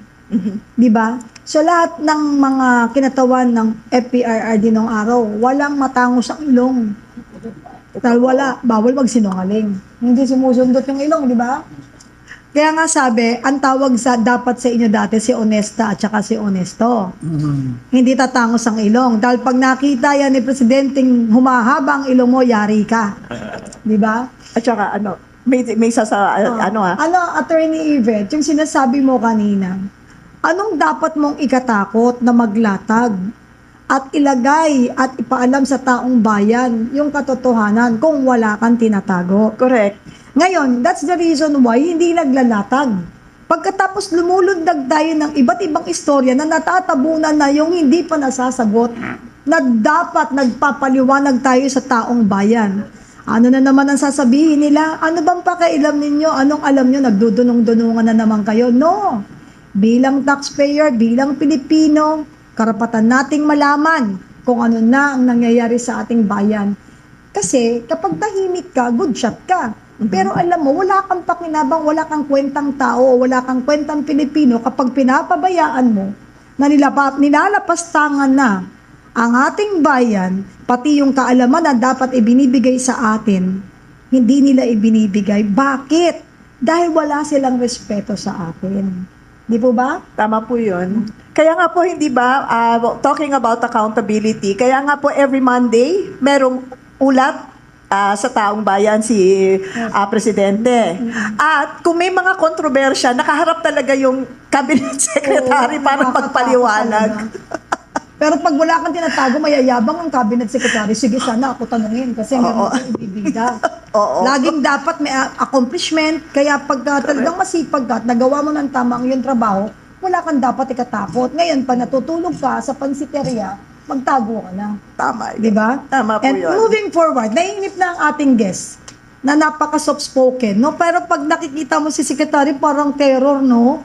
Di ba? So lahat ng mga kinatawan ng FPRRD nung araw, walang matangos ang ilong. Dahil bawal magsinungaling. Hindi sumusundot yung ilong, di ba? Kaya nga sabi, ang tawag dapat sa inyo dati si Honesta at saka si Honesto. Hindi tatangos ang ilong. Dahil pag nakita yan ni Presidenteng humahaba ang ilong mo, yari ka. Di ba? At saka may Attorney Yvette, yung sinasabi mo kanina, anong dapat mong ikatakot na maglatag at ilagay at ipaalam sa taong bayan yung katotohanan kung wala kang tinatago? correct. Ngayon, that's the reason why hindi naglalatag. Pagkatapos lumulundag tayo ng iba't ibang istorya na natatabunan na yung hindi pa nasasagot, na dapat nagpapaliwanag tayo sa taong bayan. Ano na naman ang sasabihin nila? Ano bang pakailam ninyo? Anong alam nyo? Nagdudunong-dunungan na naman kayo? No! Bilang taxpayer, bilang Pilipino, karapatan nating malaman kung ano na ang nangyayari sa ating bayan. Kasi kapag tahimik ka, good shot ka. Pero alam mo, wala kang pakinabang, wala kang kwentang tao, wala kang kwentang Pilipino kapag pinapabayaan mo na nilalapastangan na ang ating bayan, pati yung kaalaman na dapat ibinibigay sa atin, hindi nila ibinibigay. Bakit? Dahil wala silang respeto sa atin. Di po ba? Tama po yun. Kaya nga po, hindi ba, talking about accountability, kaya nga po every Monday, merong ulat sa taong bayan si Presidente. At kung may mga kontrobersya, nakaharap talaga yung cabinet secretary para magpaliwanag. Pero pag wala kang tinatago, mayayabang ang cabinet secretary. Sige, sana ako tanungin kasi meron akong ibibida. Laging dapat may accomplishment. Kaya pag talagang masipag ka at nagawa mo ng tama ang iyong trabaho, wala kang dapat ikatakot. Ngayon, pa natutulog ka sa pansiteria, magtago ka na. Tama. Di ba? Tama po And yun. moving forward, naiinip na ang ating guest. na napaka soft spoken, no? Pero pag nakikita mo si Secretary, parang terror, no?